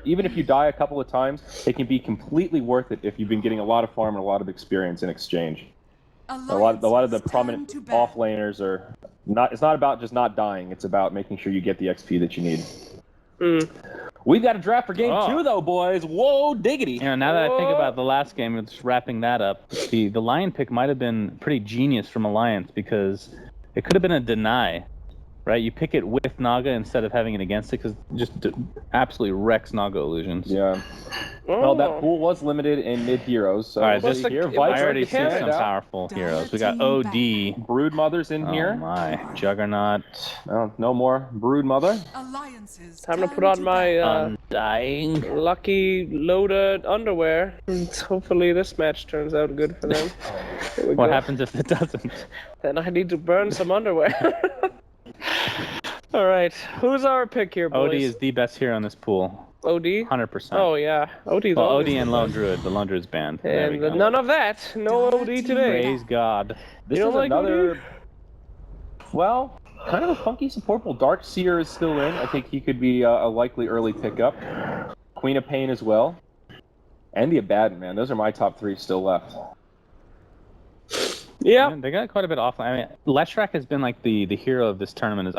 even if you die a couple of times, it can be completely worth it if you've been getting a lot of farm and a lot of experience in exchange. A lot of the prominent off laners are not. It's not about just not dying. It's about making sure you get the XP that you need. We've got a draft for game 2, though, boys. Whoa, diggity! You know, now that I think about the last game, just wrapping that up, the Lion pick might have been pretty genius from Alliance because it could have been a deny, right? You pick it with Naga instead of having it against it because it just absolutely wrecks Naga illusions. Yeah. Well, that pool was limited in mid heroes. So all right, this here, I already see some out. powerful heroes. We got OD. Brood Mother's in here. Oh my, Juggernaut. No more Brood Mother. Time to put on my Undying. lucky Loda underwear. Hopefully this match turns out good for them. What happens if it doesn't? Then I need to burn some underwear. All right, who's our pick here, boys? OD is the best hero in this pool. OD? 100%. Oh, yeah. OD. Well, OD and Lone Druid. The Lone Druid's banned. And none of that. No OD today. Praise God. This is like another... OD? Well, kind of a funky support pool. Dark Seer is still in. I think he could be a likely early pickup. Queen of Pain as well. And the Abaddon, man. Those are my top 3 still left. Yeah. They got quite a bit offline. I mean, Leshrac has been like the hero of this tournament.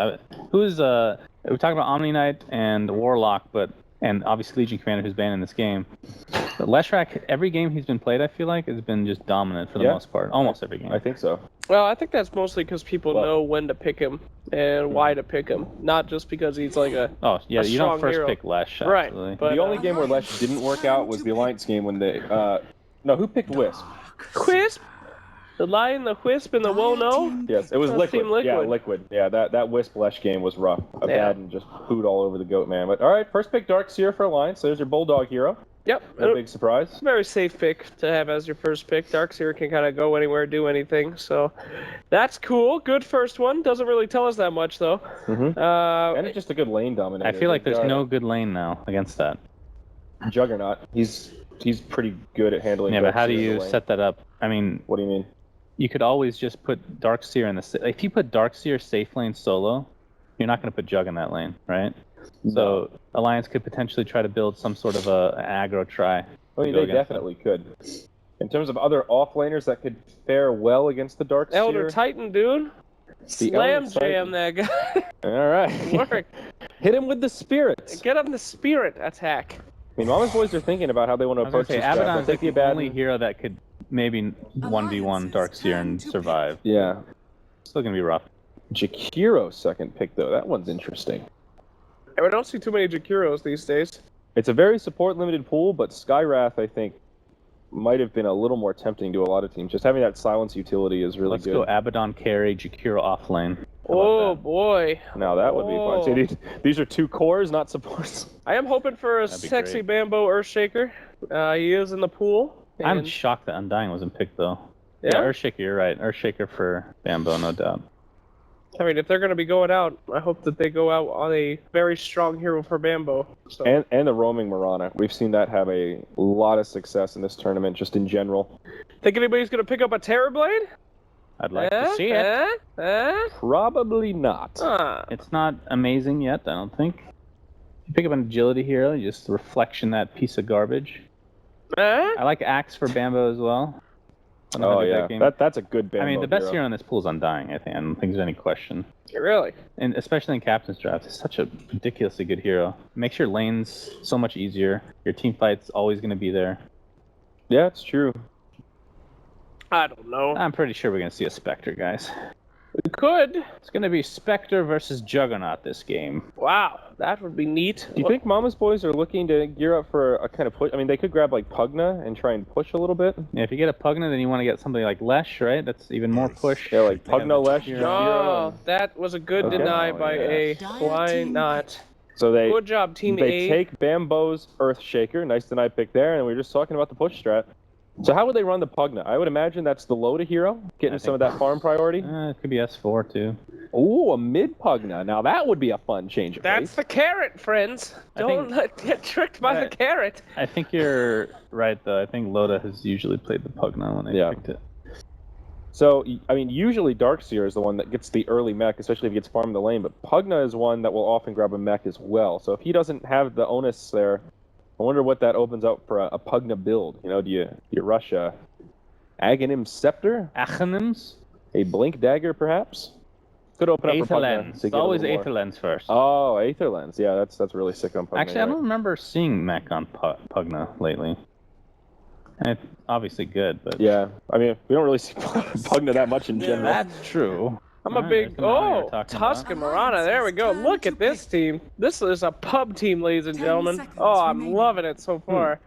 We're talking about Omni Knight and Warlock, and obviously Legion Commander who's banned in this game. But Leshrac, every game he's been played, I feel like, has been just dominant for the most part. Almost every game. I think so. Well, I think that's mostly because people know when to pick him and why to pick him, not just because he's like a you don't first hero. Pick Lesh, right? But, the only game where Lesh didn't work out was the Alliance game when they who picked Wisp? Wisp? The Lion, the Wisp, and the Woe-No? Yes, it was Liquid. Liquid. Yeah, Liquid. Yeah, that Wisp Lesh game was rough. Abaddon just pooed all over the goat, man. But all right, first pick Dark Seer for Alliance. So there's your Bulldog hero. Yep. No big surprise. Very safe pick to have as your first pick. Dark Seer can kind of go anywhere, do anything. So that's cool. Good first one. Doesn't really tell us that much, though. And it's just a good lane dominator. I feel like there's no good lane now against that. Juggernaut. He's pretty good at handling. Yeah, but how do you set that up? I mean, what do you mean? You could always just put Dark Seer in the... If you put Dark Seer safe lane solo, you're not going to put Jug in that lane, right? No. So Alliance could potentially try to build some sort of a aggro try. I mean, they definitely could. In terms of other off-laners that could fare well against the Dark Seer... Elder Titan, dude. Slam jam that guy. All right. Work. Hit him with the spirits. Get him the spirit attack. I mean, Mama's boys are thinking about how they want to approach this draft. Abaddon's like the only hero that could maybe 1v1 Dark Seer and survive. Yeah. Still gonna be rough. Jakiro's second pick, though. That one's interesting. And we don't see too many Jakiros these days. It's a very support-limited pool, but Skywrath, I think, might have been a little more tempting to a lot of teams. Just having that silence utility is really good. Let's go Abaddon carry, Jakiro off lane. Oh, boy. Now that would be fun. See, these are 2 cores, not supports. I am hoping for a sexy Bambo Earthshaker. He is in the pool. I'm shocked that Undying wasn't picked, though. Yeah, Earthshaker, you're right. Earthshaker for Bambo, no doubt. I mean, if they're going to be going out, I hope that they go out on a very strong hero for Bambo. So. And the roaming Mirana. We've seen that have a lot of success in this tournament, just in general. Think anybody's going to pick up a Terrorblade? I'd like to see it. Probably not. It's not amazing yet, I don't think. You pick up an agility hero, you just reflection that piece of garbage. I like Axe for Bambo as well. Oh yeah, that's a good Bambo. I mean, the best hero in this pool is Undying, I think. I don't think there's any question. Really? And especially in Captain's Draft, it's such a ridiculously good hero. It makes your lanes so much easier. Your team fight's always going to be there. Yeah, it's true. I don't know. I'm pretty sure we're going to see a Spectre, guys. We could. It's going to be Spectre versus Juggernaut this game. Wow, that would be neat. Do you think Mama's boys are looking to gear up for a kind of push? I mean, they could grab like Pugna and try and push a little bit. Yeah, if you get a Pugna, then you want to get somebody like Lesh, right? That's even more push. Yeah, like Pugna, Lesh. Oh, that was a good deny by a... Why not? So good job, Team A. They take Bambo's Earthshaker. Nice deny pick there, and we were just talking about the push strat. So how would they run the Pugna? I would imagine that's the Loda hero, getting some of that farm priority. It could be S4 too. Ooh, a mid Pugna. Now that would be a fun change of pace. That's the carrot, friends. Don't get tricked by the carrot. I think you're right, though. I think Loda has usually played the Pugna when they picked it. So, I mean, usually Darkseer is the one that gets the early mech, especially if he gets farmed in the lane, but Pugna is one that will often grab a mech as well. So if he doesn't have the onus there I wonder what that opens up for a Pugna build. You know, do you rush a Aghanim Scepter? Achanims? A Blink Dagger, perhaps? Could open up for Pugna. Aetherlens. It's always Aetherlens first. Oh, Aetherlens. Yeah, that's really sick on Pugna. Actually, I don't remember seeing mech on Pugna lately. And it's obviously good, but... Yeah, I mean, we don't really see Pugna that much in general. That's true. I'm a big... Oh, Tusk and Marana. There we go. Look at this team. This is a pub team, ladies and gentlemen. Oh, I'm loving it so far.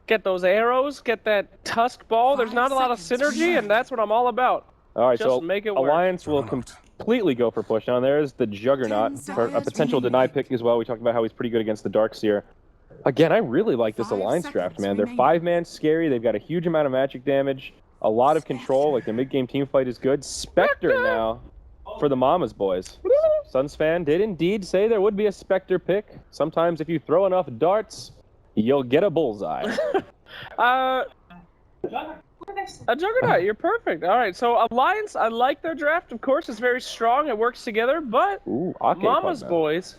Get those arrows, get that Tusk ball. There's not a lot of synergy, and that's what I'm all about. All right, Just so make it work. Alliance will completely go for push. Now, there's the Juggernaut, for a potential deny pick as well. We talked about how he's pretty good against the Darkseer. Again, I really like this Alliance draft, man. They're 5-man scary. They've got a huge amount of magic damage, a lot of control. Like, their mid-game team fight is good. Spectre now for the Mama's boys. Suns fan did indeed say there would be a Spectre pick. Sometimes if you throw enough darts, you'll get a bullseye. A Juggernaut, you're perfect. All right, so Alliance, I like their draft. Of course, it's very strong. It works together, but Mama's boys,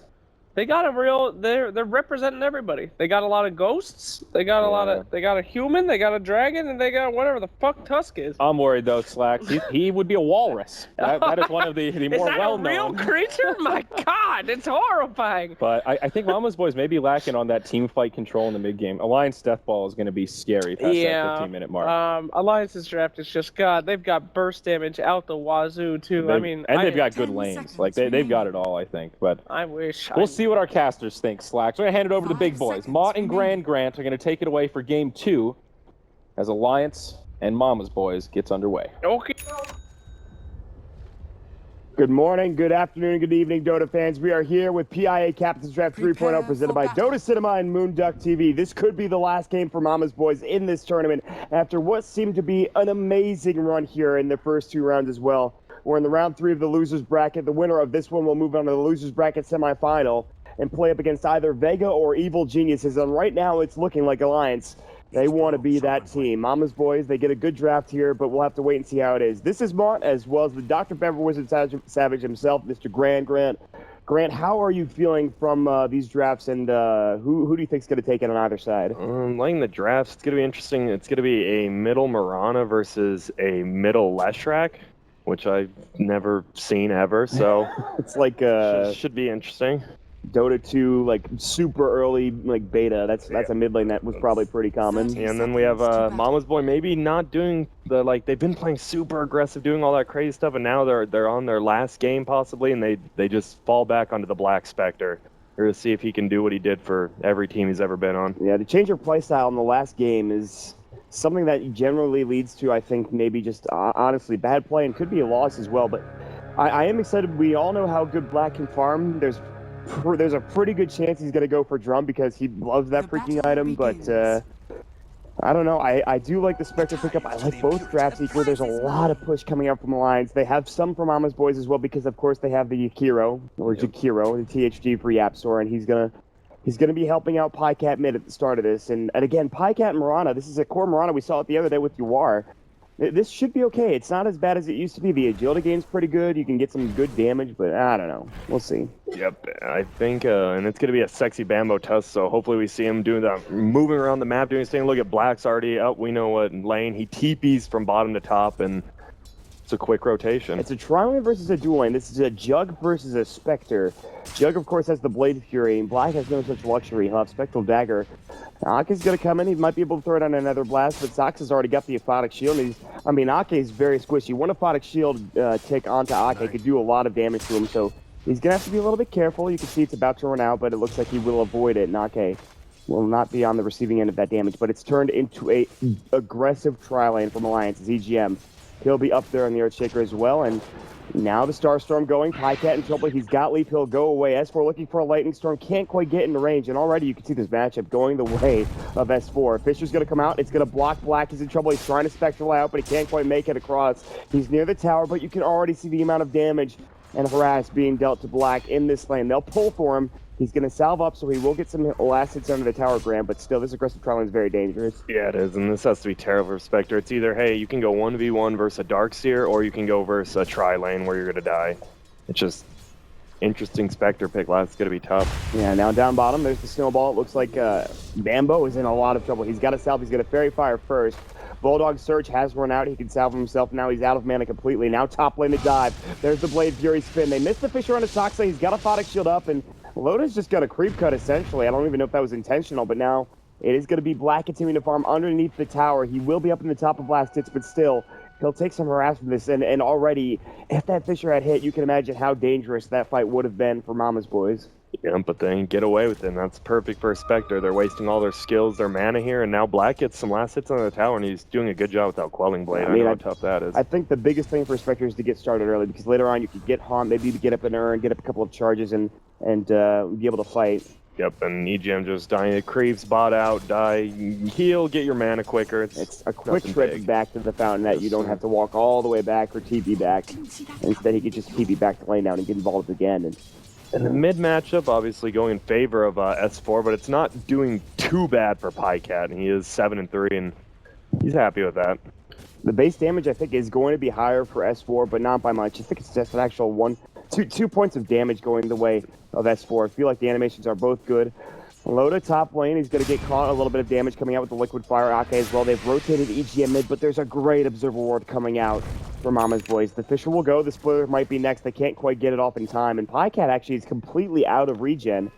they got a real. They're representing everybody. They got a lot of ghosts. They got a lot of. They got a human. They got a dragon, and they got whatever the fuck Tusk is. I'm worried though, Slacks. He would be a walrus. That is one of the more well-known. Is that a real creature? My God, it's horrifying. But I think Mama's boys may be lacking on that team fight control in the mid game. Alliance Deathball is going to be scary past that 15-minute mark. Alliance's draft is just God. They've got burst damage out the wazoo too. They've got good lanes. Like they've got it all, I think. But I wish. We'll see what our casters think. Slacks. We're going to hand it over to the big boys. Mott and Grand Grant are going to take it away for game 2 as Alliance and Mama's boys gets underway. Okay. Good morning, good afternoon, good evening, Dota fans. We are here with PIA Captain's Draft 3.0 presented by Dota Cinema and Moonduck TV. This could be the last game for Mama's boys in this tournament after what seemed to be an amazing run here in the first 2 rounds as well. We're in the round 3 of the losers bracket. The winner of this one will move on to the losers bracket semifinal and play up against either Vega or Evil Geniuses. And right now it's looking like Alliance. They want to be that team. Mama's boys, they get a good draft here, but we'll have to wait and see how it is. This is Mont, as well as the Dr. Pepper Wizard Savage himself, Mr. Grant. Grant, how are you feeling from these drafts, and who do you think is going to take it on either side? Liking the drafts, it's going to be interesting. It's going to be a middle Marana versus a middle Leshrac, which I've never seen ever, so it's like should be interesting. Dota 2, like super early, like beta. That's a mid lane that was probably pretty common. Yeah, and then we have Mama's boy maybe not doing the they've been playing super aggressive, doing all that crazy stuff, and now they're on their last game possibly, and they just fall back onto the Black Spectre. We're to see if he can do what he did for every team he's ever been on. Yeah, the change of playstyle in the last game is something that generally leads to, I think, maybe just honestly bad play and could be a loss as well. But I am excited. We all know how good Black can farm. There's a pretty good chance he's going to go for Drum because he loves that freaking item, but I don't know. I do like the Spectre pickup. I like both drafts equally. There's a lot of push coming out from Alliance. They have some from Mama's boys as well because, of course, they have the Jakiro, the THG free App Store, and he's gonna be helping out Pycat mid at the start of this. And again, Pycat and Marana, this is a core Marana. We saw it the other day with Yuar. This should be okay. It's not as bad as it used to be. The agility game's pretty good. You can get some good damage, but I don't know. We'll see. Yep, I think, and it's going to be a sexy Bambo Tusk, so hopefully we see him doing that, moving around the map, doing his thing. Look at Black's already up. We know what lane. He TPs from bottom to top, and it's a quick rotation. It's a tri-lane versus a dual lane. This is a Jug versus a Spectre. Jug, of course, has the Blade Fury, and Black has no such luxury. He'll have Spectral Dagger. Aka's going to come in. He might be able to throw it on another blast, but Sox has already got the Aphotic Shield. Ake is very squishy. One Aphotic Shield tick onto Ake could do a lot of damage to him, so he's going to have to be a little bit careful. You can see it's about to run out, but it looks like he will avoid it, and Ake will not be on the receiving end of that damage, but it's turned into a aggressive tri-lane from Alliance's EGM. He'll be up there on the Earthshaker as well, and now the Starstorm going. Pycat in trouble. He's got Leap. He'll go away. S4 looking for a Lightning Storm. Can't quite get into range, and already you can see this matchup going the way of S4. Fisher's going to come out. It's going to block Black. He's in trouble. He's trying to Spectral out, but he can't quite make it across. He's near the tower, but you can already see the amount of damage and harass being dealt to Black in this lane. They'll pull for him. He's going to salve up, so he will get some last hits under the tower, Grant, but still, this aggressive trial is very dangerous. Yeah, it is, and this has to be terrible for Spectre. It's either, hey, you can go 1v1 versus a Darkseer, or you can go versus a tri-lane where you're going to die. It's just interesting Spectre pick. That's going to be tough. Yeah, now down bottom, there's the snowball. It looks like Bambo is in a lot of trouble. He's got to salve. He's going to Fairy Fire first. Bulldog Surge has run out. He can salve himself. Now he's out of mana completely. Now top lane to dive. There's the Blade Fury spin. They missed the Fisher on his Toxa. He's got a Photic Shield up, and Loda's just got a creep cut, essentially. I don't even know if that was intentional, but now it is going to be Black continuing to farm underneath the tower. He will be up in the top of Blast Hits, but still, he'll take some harass from this. And already, if that Fisher had hit, you can imagine how dangerous that fight would have been for Mama's boys. Yeah, but they get away with it, and that's perfect for a Spectre. They're wasting all their skills, their mana here, and now Black gets some last hits on the tower, and he's doing a good job without Quelling Blade. I know how tough that is. I think the biggest thing for Spectre is to get started early, because later on you could get Haunt, maybe to get up an Urn, get up a couple of charges, and be able to fight. Yep, and EGM just dying. It creeps, bot out, die, heal, get your mana quicker. It's a quick trip back to the fountain that you don't have to walk all the way back or TP back. Instead, he could just TP back to lane down and get involved again. And the mid matchup obviously going in favor of S4, but it's not doing too bad for Pycat, and he is 7-3, and he's happy with that. The base damage, I think, is going to be higher for S4, but not by much. I think it's just an actual 2 points of damage going the way of S4. I feel like the animations are both good. Loda top lane, he's going to get caught a little bit of damage coming out with the Liquid Fire. Ake as well. They've rotated EGM mid, but there's a great Observer Ward coming out for Mama's boys. The Fisher will go. The Spoiler might be next. They can't quite get it off in time. And Pycat actually is completely out of regen.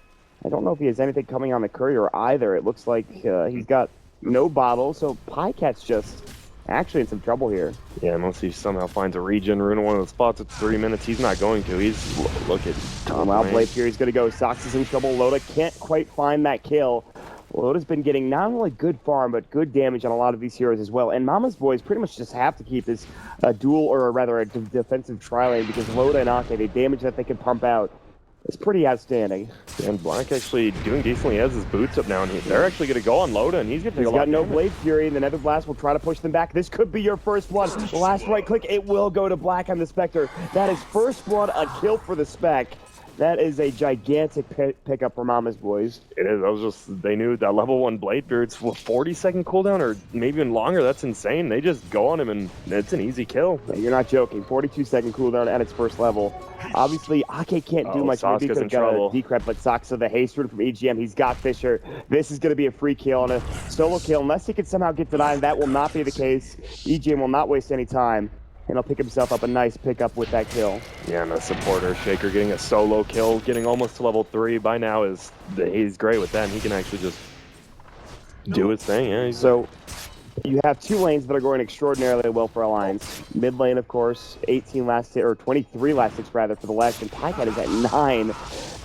I don't know if he has anything coming on the Courier either. It looks like he's got no bottle, so Pycat's just actually in some trouble here. Yeah, unless he somehow finds a regen rune in one of the spots at 3 minutes, he's not going to. He's look at Well, Blade Fury's going to go. Sox is in trouble. Loda can't quite find that kill. Loda's been getting not only good farm, but good damage on a lot of these heroes as well. And Mama's boys pretty much just have to keep this dual, or rather a defensive tri-lane, because Loda and Ake, the damage that they can pump out is pretty outstanding. And Black actually doing decently. He has his boots up now, and they're actually going to go on Loda, and he's going to take a lot of damage. He's got no Blade Fury, and the Nether Blast will try to push them back. This could be your first one. The last right click, it will go to Black on the Spectre. That is first blood, a kill for the Spec. That is a gigantic pickup for Mama's boys. It is. I was just, they knew that level 1 Blade Fury, it's a 40-second cooldown, or maybe even longer. That's insane. They just go on him, and it's an easy kill. Yeah, you're not joking. 42-second cooldown at its first level. Obviously, Ake can't do much. Maybe he could have got a decrep, but Soxa, the haste rune from EGM, he's got Fisher. This is going to be a free kill and a solo kill, unless he can somehow get denied. That will not be the case. EGM will not waste any time, and he'll pick himself up a nice pickup with that kill. Yeah, and the supporter, Shaker, getting a solo kill, getting almost to level 3 by now he's great with that, and he can actually just do his thing. Yeah. So you have 2 lanes that are going extraordinarily well for Alliance. Mid lane, of course, 18 last hit, or 23 last hits rather for the Lesh, and Pycat is at 9. And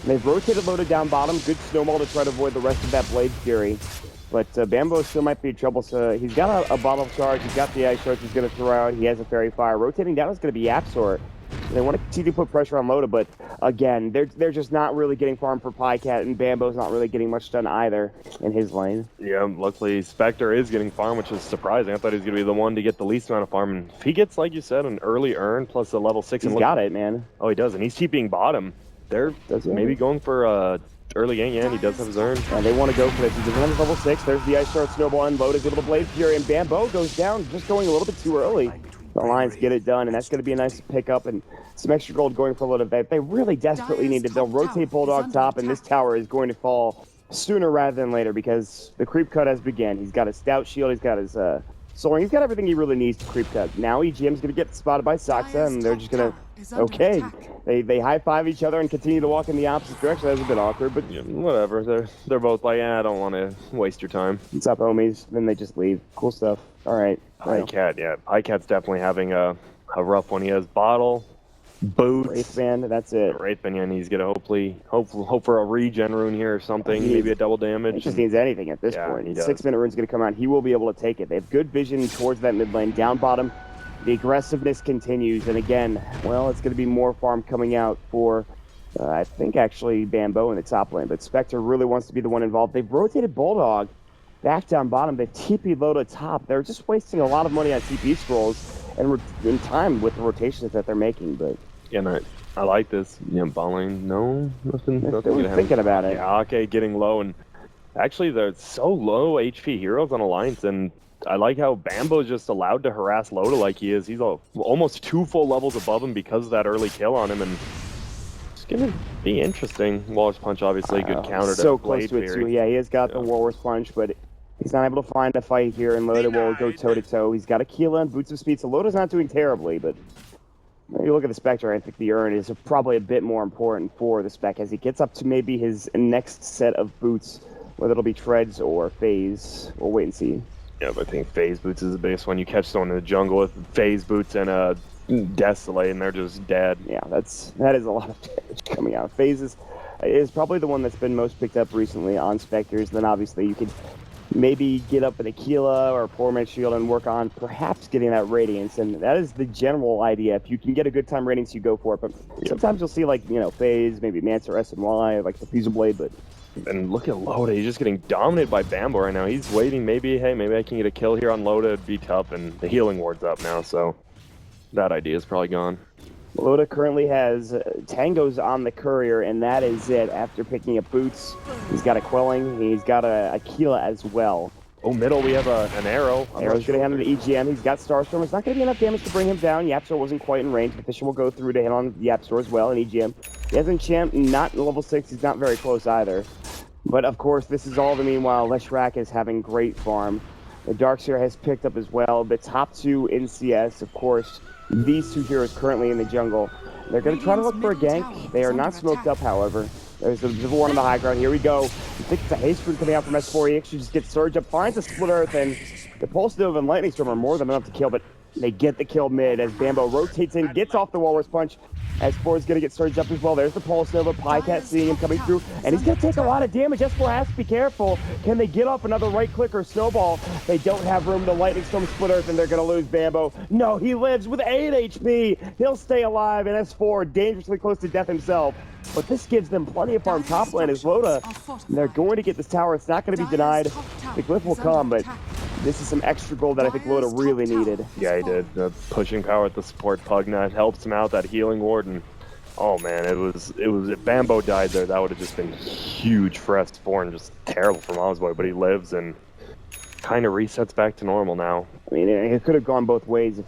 they've rotated Loda down bottom. Good snowball to try to avoid the rest of that Blade Fury. But Bambo still might be in trouble, so he's got a bottle of charge, he's got the ice shards he's going to throw out, he has a fairy fire. Rotating down is going to be Yapsor. They want to continue to put pressure on Loda, but again, they're just not really getting farm for Pycat, and Bambo's not really getting much done either in his lane. Yeah, luckily Spectre is getting farm, which is surprising. I thought he was going to be the one to get the least amount of farm. And if he gets, like you said, an early Urn plus a level 6. He's got it, man. Oh, he does, and he's TPing bottom. They're maybe going for early game, yeah, and he does have his Urn. Yeah, they want to go for this. He's on level 6. There's the Ice Shard Snowball, and Loda's able to Blade Fury, and Bambo goes down, just going a little bit too early. The Lions get it done, and that's going to be a nice pickup, and some extra gold going for a little bit. They really desperately need it. They'll rotate Bulldog top, and this tower is going to fall sooner rather than later, because the creep cut has begun. He's got his Stout Shield, he's got his Soaring, he's got everything he really needs to creep cut. Now EGM's going to get spotted by Soxa, and they're just going to, okay. They high-five each other and continue to walk in the opposite direction. That's a bit awkward, but... Yeah, whatever. They're both like, I don't want to waste your time. What's up, homies? Then they just leave. Cool stuff. All right. Pycat, yeah. Pycat's definitely having a rough one. He has Bottle, Boots. Wraithband, that's it. Wraithband, yeah, and he's going to hope for a regen rune here or something, maybe a double damage. He just needs anything at this point. 6-minute rune's going to come out. He will be able to take it. They have good vision towards that mid lane. Down bottom, the aggressiveness continues. And again, well, it's going to be more farm coming out for, I think, actually Bambo in the top lane. But Spectre really wants to be the one involved. They've rotated Bulldog back down bottom. They've TP'd Loda top. They're just wasting a lot of money on TP scrolls and in time with the rotations that they're making. But yeah, and I like this. Yeah, ball lane, nothing they were thinking about it. Yeah, okay, getting low, and actually they're so low HP heroes on Alliance, and I like how Bambo's just allowed to harass Loda like he is. He's almost 2 full levels above him because of that early kill on him, and It's gonna be interesting. Walrus Punch, obviously, a good counter to so close Blade to it, Fury. too. Yeah, he has got the Walrus Punch, but he's not able to find a fight here, and Loda will go toe-to-toe. He's got Aquila and Boots of Speed, so Loda's not doing terribly, but when you look at the Spectre, I think the Urn is probably a bit more important for the Spec as he gets up to maybe his next set of boots, whether it'll be Treads or Phase. We'll wait and see. Yeah, but I think Phase Boots is the biggest one. You catch someone in the jungle with Phase Boots and a Desolate, and they're just dead. Yeah, that is a lot of damage coming out. Phase is probably the one that's been most picked up recently on Spectres. Then obviously you could maybe get up an Aquila or a Poor Shield and work on perhaps getting that Radiance, and that is the general idea. If you can get a good time Radiance, you go for it, but sometimes you'll see, like, Phase, maybe Mance or SNY, like the Fusion Blade, but... And look at Loda, he's just getting dominated by Bambo right now. He's waiting, maybe I can get a kill here on Loda, it'd be tough, and the healing ward's up now, so that idea is probably gone. Loda currently has Tangos on the Courier, and that is it. After picking up Boots, he's got a Quelling, he's got a Aquila as well. Oh, middle, we have an Arrow. Arrow's going to hand him to EGM. He's got Starstorm. It's not going to be enough damage to bring him down. Yapstor wasn't quite in range, but Fisher will go through to hit on Yapstor as well, and EGM. He has Enchant, not level 6. He's not very close either. But, of course, this is all the meanwhile. Leshrac is having great farm. The Darkseer has picked up as well. The top two in CS, of course, these two heroes currently in the jungle. They're going to try to look for a gank. They are not smoked up, however. There's a Civil War on the high ground. Here we go. I think it's a haste root coming out from S4. He actually just gets Surge up, finds a Split Earth, and the Pulse Nova and Lightning Storm are more than enough to kill, but they get the kill mid as Bambo rotates in, gets off the Walrus Punch. S4 is going to get surged up as well. There's the Pulse Nova. Pycat seeing him coming through, and he's going to take a lot of damage. S4 has to be careful. Can they get off another right-click or Snowball? They don't have room to Lightning Storm Split Earth, and they're going to lose Bambo. No, he lives with 8 HP. He'll stay alive, and S4 dangerously close to death himself. But this gives them plenty of farm top lane as Loda. They're going to get this tower. It's not going to be denied. The Glyph will come, but this is some extra gold that I think Loda really needed. Yeah, he did. The pushing power at the support Pugna helps him out, that healing ward, and oh man, it was if Bambo died there, that would have just been huge for S4 and just terrible for Mom's Boy, but he lives and kind of resets back to normal now. I mean, it could have gone both ways if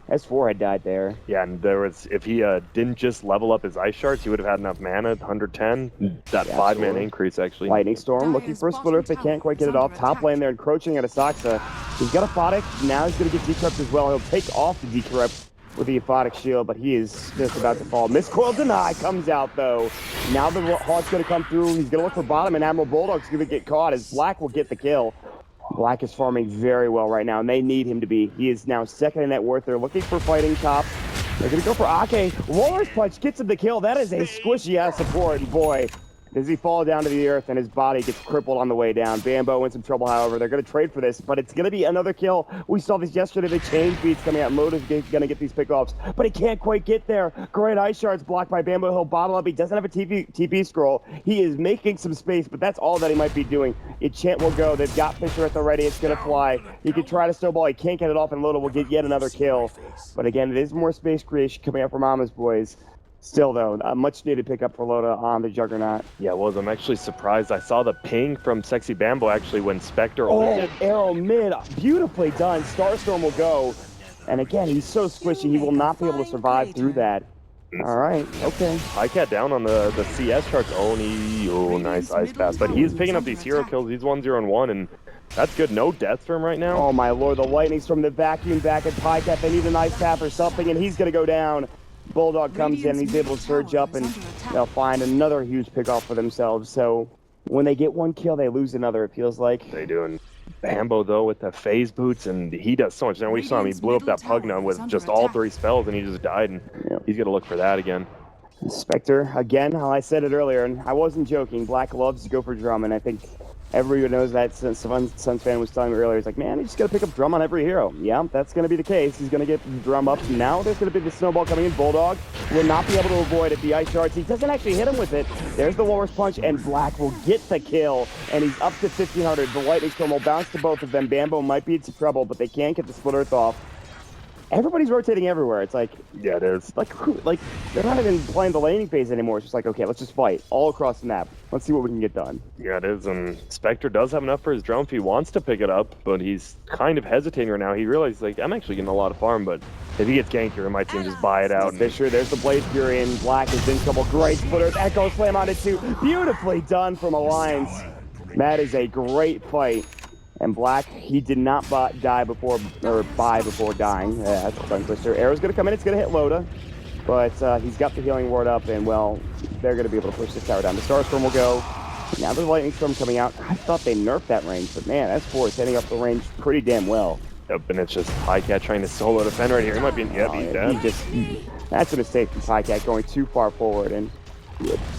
S4 had died there. Yeah, and there was, if he didn't just level up his ice shards, he would have had enough mana, 110. That 5-man increase, actually. Lightning Storm looking for a Split Earth. They can't quite get it off. Top lane, they're encroaching at Asaxa. He's got a Photic. Now he's going to get Decrypt as well. He'll take off the Decrypt with the Aphotic Shield, but he is just about to fall. Miscoil Deny comes out, though. Now the Hawk's going to come through. He's going to look for bottom, and Admiral Bulldog's going to get caught as Black will get the kill. Black is farming very well right now, and they need him to be. He is now second in net worth. They're looking for fighting top. They're going to go for Ake. Walrus Punch gets him the kill. That is a squishy-ass support, and boy, does he fall down to the earth, and his body gets crippled on the way down. Bambo in some trouble, however. They're going to trade for this, but it's going to be another kill. We saw this yesterday. The change beats coming out. Loda's going to get these pickoffs, but he can't quite get there. Great Ice Shards blocked by Bambo. He'll bottle up. He doesn't have a TP scroll. He is making some space, but that's all that he might be doing. Enchant will go. They've got Fisher at the ready. It's going to fly. He can try to snowball. He can't get it off, and Loda will get yet another kill. But again, it is more space creation coming up from Mama's Boys. Still, though, a much-needed pickup for Loda on the Juggernaut. Yeah, well, I'm actually surprised. I saw the ping from Sexy Bambo, actually, when Spectre ulted. Arrow mid. Beautifully done. Starstorm will go. And again, he's so squishy, he will not be able to survive through that. All right, okay. Pycat down on the CS charts. Oh, nice Ice Pass. But he's picking up these hero kills. He's 1-0-1, and that's good. No deaths for him right now. Oh, my lord. The Lightning's from the vacuum back at Pycat. They need an Ice Path or something, and he's going to go down. Bulldog comes in, he's able to surge up, and they'll find another huge pickoff for themselves. So when they get one kill, they lose another, it feels like. They do. And Bambo, though, with the phase boots, and he does so much. Now we saw him, he blew up that Pugna with just all 3 spells, and he just died, and he's going to look for that again. Spectre, again, I said it earlier, and I wasn't joking. Black loves to go for drum, and I think everyone knows that. Suns fan was telling me earlier, he's like, man, he's just got to pick up drum on every hero. Yeah, that's going to be the case. He's going to get the drum up. Now there's going to be the snowball coming in. Bulldog will not be able to avoid it. The Ice Shards, he doesn't actually hit him with it. There's the Walrus Punch, and Black will get the kill, and he's up to 1,500. The Lightning Storm will bounce to both of them. Bambo might be in some trouble, but they can't get the Split Earth off. everybody's rotating everywhere. It's like, yeah, it is. like they're not even playing the laning phase anymore. It's just like, okay, let's just fight all across the map. Let's see what we can get done. Yeah, it is. And Spectre does have enough for his drone if he wants to pick it up, but he's kind of hesitating right now. He realizes, like, I'm actually getting a lot of farm, but if he gets ganked here, it might seem just buy it out. Fisher, there's the Blade Fury, and Black is in trouble. Great splitter, Echo Slam on it too. Beautifully done from Alliance. That is a great fight. And Black, he did not die before, or buy before dying. Yeah, that's a tongue twister. Arrow's going to come in, it's going to hit Loda. But he's got the healing ward up, and, well, they're going to be able to push this tower down. The Starstorm will go. Now there's Lightning Storm coming out. I thought they nerfed that range, but, man, S4 is hitting up the range pretty damn well. Yep, and it's just Pycat trying to solo defend right here. He might be, he's dead. That's a mistake from Pycat going too far forward. And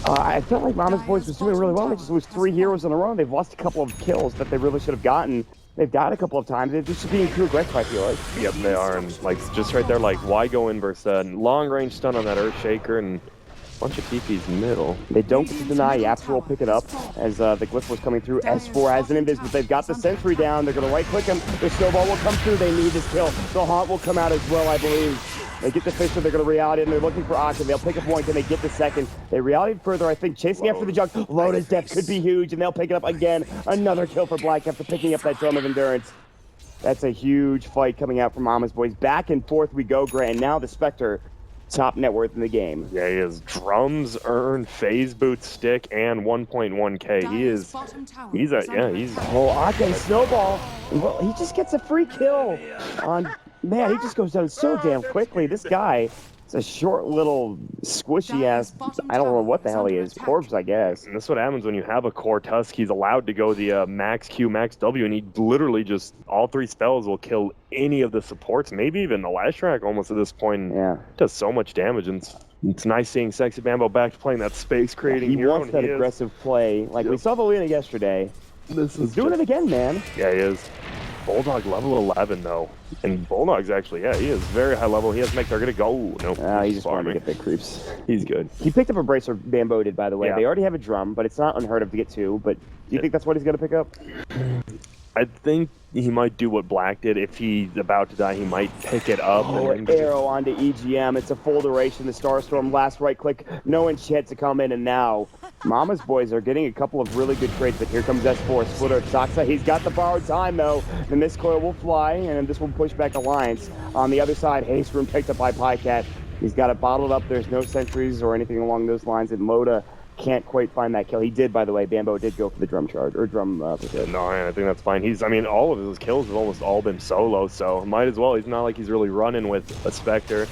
I felt like Mama's Boys was doing really well. They just lose 3 heroes in a row. They've lost a couple of kills that they really should have gotten. They've died a couple of times. They're just being too aggressive, I feel like. Yep, they are. And, like, just right there, like, why go in versus long-range stun on that Earthshaker and a bunch of TP's middle. They don't get to deny. Yapster will pick it up as the Glyph was coming through. S4 has an invis, but they've got the Sentry down. They're going to right-click him. The Snowball will come through. They need this kill. The Haunt will come out as well, I believe. They get the Fisher, they're going to reality, and they're looking for Octane. They'll pick up one, and they get the second. They reality further, I think, chasing after the Jug. Loda's death could be huge, and they'll pick it up again. Another kill for Black after picking up that Drum of Endurance. That's a huge fight coming out from Mama's Boys. Back and forth we go, Grant. And now the Spectre, top net worth in the game. Yeah, he is. Drums, earn, phase boot, stick, and 1.1k. He's Oh, Octane Snowball. Well, he just gets a free kill on... Man, he just goes down so damn quickly. This guy is a short little squishy ass, I don't know what the hell he is, corpse, I guess. And that's what happens when you have a core Tusk. He's allowed to go the max Q, max W, and he literally just, all 3 spells will kill any of the supports, maybe even the Lashrak almost at this point. Yeah. Does so much damage, and it's nice seeing Sexy Bambo back to playing that space creating He hero. wants that aggressive play. Like we saw Valina yesterday. He's doing it again, man. Yeah, he is. Bulldog level 11 though, and Bulldog's actually, yeah, he is very high level. He has to make target go. Nope. He just wanted to get big creeps. He's good. He picked up a bracer. Bambo did, by the way. Yeah. They already have a drum, but it's not unheard of to get 2. But do you think that's what he's gonna pick up? I think he might do what Black did. If he's about to die, he might pick it up. And arrow onto EGM. It's a full duration. The Starstorm last right click. No enchant to come in, and now Mama's Boys are getting a couple of really good trades, but here comes S4. Splitter Soxa. He's got the borrowed time, though. The Mist Coil will fly, and this will push back Alliance. On the other side, Haste Room picked up by Pycat. He's got it bottled up. There's no sentries or anything along those lines, and Loda can't quite find that kill. He did, by the way. Bambo did go for the drum charge, or drum pursuit. No, I think that's fine. I mean, all of his kills have almost all been solo, so might as well. He's not like he's really running with a Spectre.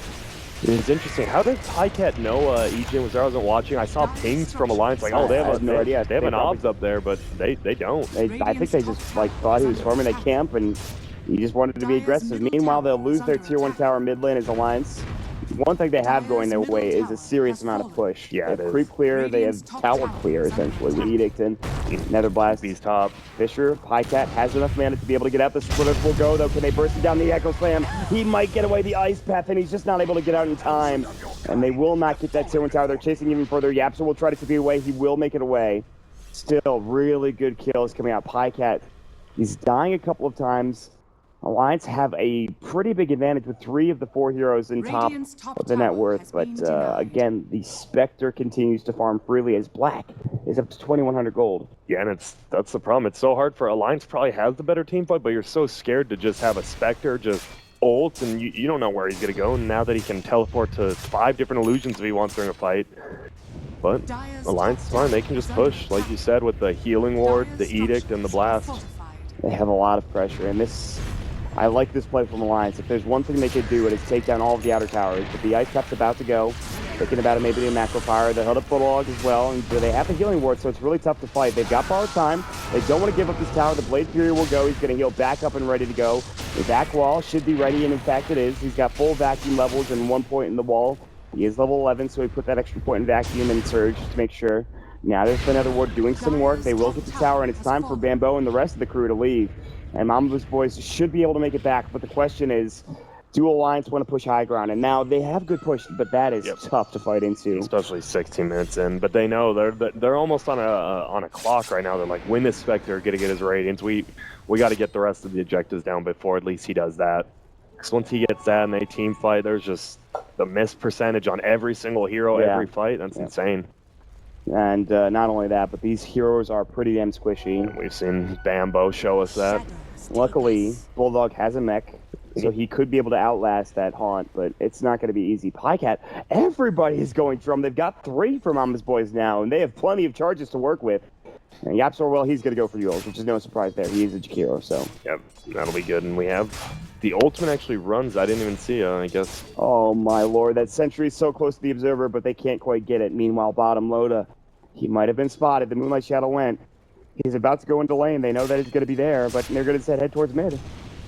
It's interesting. How did Pycat know EJ was there? I wasn't watching. I saw pings from Alliance like, oh, they have an obs up there, but they don't. I think they just like thought he was forming a camp, and he just wanted to be aggressive. Meanwhile, they'll lose their tier 1 tower mid lane as Alliance. One thing they have going their way is a serious amount of push. Yeah, they have creep clear, they have tower clear, essentially, with Edict and Nether Blast. Beast top. Fisher, Pycat has enough mana to be able to get out. The Splitters will go, though. Can they burst it down the Echo Slam? He might get away the Ice Path, and he's just not able to get out in time. And they will not get that tier 1 tower. They're chasing even further. Yapster will try to TP away. He will make it away. Still, really good kills coming out. Pycat, he's dying a couple of times. Alliance have a pretty big advantage with 3 of the 4 heroes in top of the net worth, but again, the Spectre continues to farm freely as Black is up to 2,100 gold. Yeah, and that's the problem. It's so hard for Alliance. Probably has the better team fight, but you're so scared to just have a Spectre just ult, and you don't know where he's gonna go. And now that he can teleport to 5 different illusions if he wants during a fight. But Alliance is fine. They can just push, like you said, with the healing ward, the edict, and the blast. They have a lot of pressure, and this. I like this play from Alliance. If there's one thing they could do, it is take down all of the outer towers. But the Ice Cap's about to go. Thinking about it, maybe the Macro Fire. They held up Bulldog as well, and they have the healing ward, so it's really tough to fight. They've got borrowed time. They don't want to give up this tower. The Blade Fury will go. He's going to heal back up and ready to go. The back wall should be ready, and in fact it is. He's got full vacuum levels and 1 point in the wall. He is level 11, so he put that extra point in vacuum and surge to make sure. Now there's another ward doing some work. They will get the tower, and it's time for Bambo and the rest of the crew to leave. And Mama's Boys should be able to make it back, but the question is, do Alliance want to push high ground? And now they have good push, but that is tough to fight into. Especially 16 minutes in. But they know they're almost on a clock right now. They're like, win this Spectre, get his radiance. We got to get the rest of the objectives down before at least he does that. Because once he gets that and they team fight, there's just the miss percentage on every single hero, every fight. That's insane. And not only that, but these heroes are pretty damn squishy. And we've seen Bambo show us that. Luckily, Bulldog has a mech, so he could be able to outlast that haunt, but it's not going to be easy. Pycat, everybody is going Drum. They've got 3 for Mama's Boys now, and they have plenty of charges to work with. And Yapsor, well, he's going to go for Yules, which is no surprise there. He is a Jakiro, so. Yep, that'll be good. And we have the ultimate actually runs. I didn't even see it, I guess. Oh, my lord. That sentry is so close to the Observer, but they can't quite get it. Meanwhile, bottom Loda, he might have been spotted. The Moonlight Shadow went. He's about to go into lane. They know that it's going to be there, but they're going to head towards mid.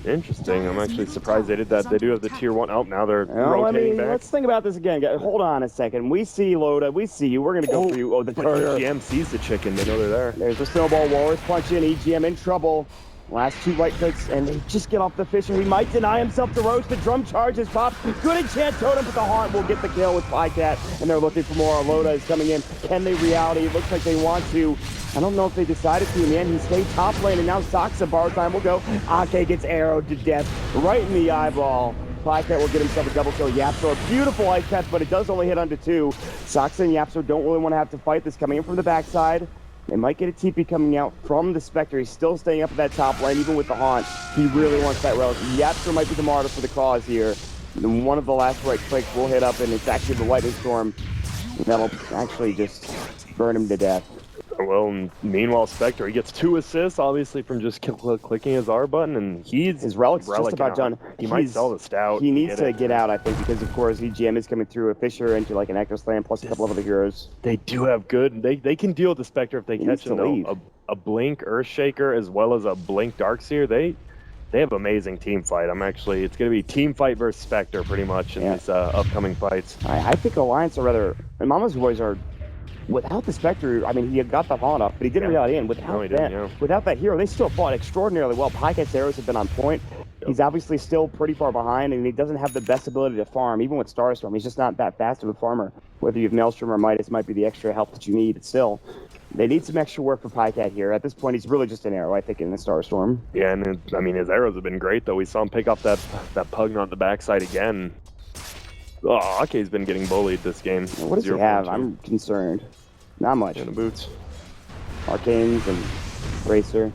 Interesting. I'm actually surprised they did that. They do have the tier 1 out now. They're rotating back. Let's think about this again. Hold on a second. We see Loda. We see you. We're going to go for you. Oh, the courier. EGM sees the chicken. They know they're there. There's the snowball. Warriors punch in. EGM in trouble. Last 2 right clicks, and they just get off the fish, and he might deny himself the roast. The drum charges pop. Good enchant totem, but the haunt will get the kill with Pycat, and they're looking for more. Loda is coming in. Can they reality? It looks like they want to. I don't know if they decided to in the end. He stayed top lane, and now Soxa bar time will go. Ake gets arrowed to death right in the eyeball. Pycat will get himself a double kill. Yapsor, beautiful ice path, but it does only hit under 2. Soxa and Yapsor don't really want to have to fight this coming in from the backside. They might get a TP coming out from the Spectre. He's still staying up at that top lane, even with the haunt. He really wants that relic. Yapsor might be the martyr for the cause here. And one of the last right clicks will hit up, and it's actually the Lightning Storm. That'll actually just burn him to death. Well, meanwhile, Spectre, he gets 2 assists, obviously, from just clicking his R button, and his relic's just about done. He might sell the Stout. He needs to get out, I think, because, of course, EGM is coming through a Fisher into, like, an Echo Slam, plus a couple of other heroes. They do have good... They can deal with the Spectre if they catch him, a Blink Earthshaker as well as a Blink Darkseer. They have amazing team fight. It's going to be team fight versus Spectre, pretty much, in these upcoming fights. I think Alliance are rather... And Mama's Boys are... Without the Spectre, I mean, he had got the haunt up, but he didn't reality in. Without that hero, they still fought extraordinarily well. Pycat's arrows have been on point. Yep. He's obviously still pretty far behind, and he doesn't have the best ability to farm, even with Starstorm. He's just not that fast of a farmer. Whether you have Maelstrom or Midas might be the extra help that you need, but still. They need some extra work for Pycat here. At this point, he's really just an arrow, I think, in the Starstorm. Yeah, and I mean, his arrows have been great, though. We saw him pick up that Pugna on the backside again. Oh, Ake's been getting bullied this game. What does he have? I'm concerned. Not much. In the boots. Arcanes and Racer.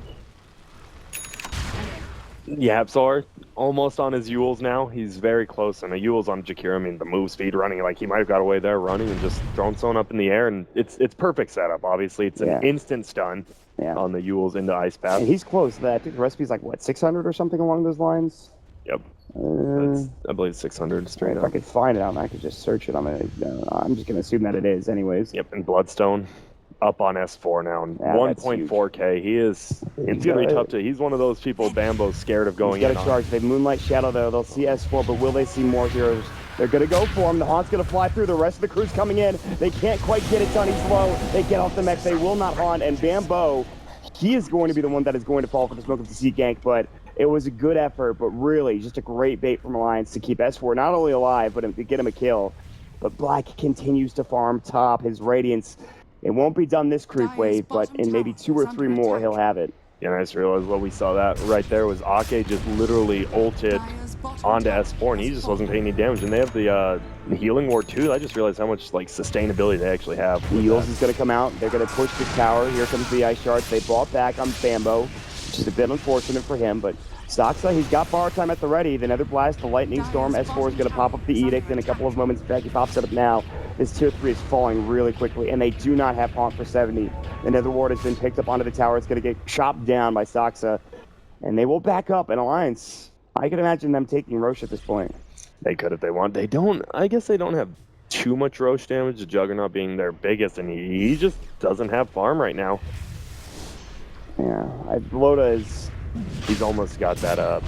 Yapsor, almost on his Yules now. He's very close, and the Yules on Jakiro, I mean, the move speed running, like, he might have got away there running and just thrown someone up in the air, and it's perfect setup, obviously. It's an instant stun on the Yules into Ice Path. And he's close. I think the recipe's like, what, 600 or something along those lines? Yep. I believe 600 straight up. If I could find it, I could just search it. I'm just going to assume that it is anyways. Yep, and Bloodstone up on S4 now, and 1.4k. He's going to be tough to... He's one of those people Bambo's scared of going in on. He's got a charge. They have Moonlight Shadow, though. They'll see S4, but will they see more heroes? They're going to go for him. The Haunt's going to fly through. The rest of the crew's coming in. They can't quite get it done. He's low. They get off the mech. They will not Haunt, and Bambo, he is going to be the one that is going to fall for the Smoke of the Sea gank, but it was a good effort, but really just a great bait from Alliance to keep S4 not only alive, but to get him a kill. But Black continues to farm top. His Radiance, it won't be done this creep wave, but in maybe 2 or 3 more, he'll have it. Yeah, I just realized what we saw that right there was Ake just literally ulted onto S4, and he just wasn't taking any damage. And they have the healing ward too. I just realized how much like sustainability they actually have. Eels is going to come out. They're going to push this tower. Here comes the ice shards. They bought back on Bambo, which is a bit unfortunate for him, but Soxa, he's got bar time at the ready. The Nether Blast, the Lightning Storm. S4 is going to pop up the Edict in a couple of moments. In fact, he pops it up now. This tier 3 is falling really quickly, and they do not have Haunt for 70. The Nether Ward has been picked up onto the tower. It's going to get chopped down by Soxa, and they will back up. And Alliance, I can imagine them taking Roche at this point. They could if they want. They don't. I guess they don't have too much Roche damage. The Juggernaut being their biggest, and he just doesn't have farm right now. Yeah, Loda is... He's almost got that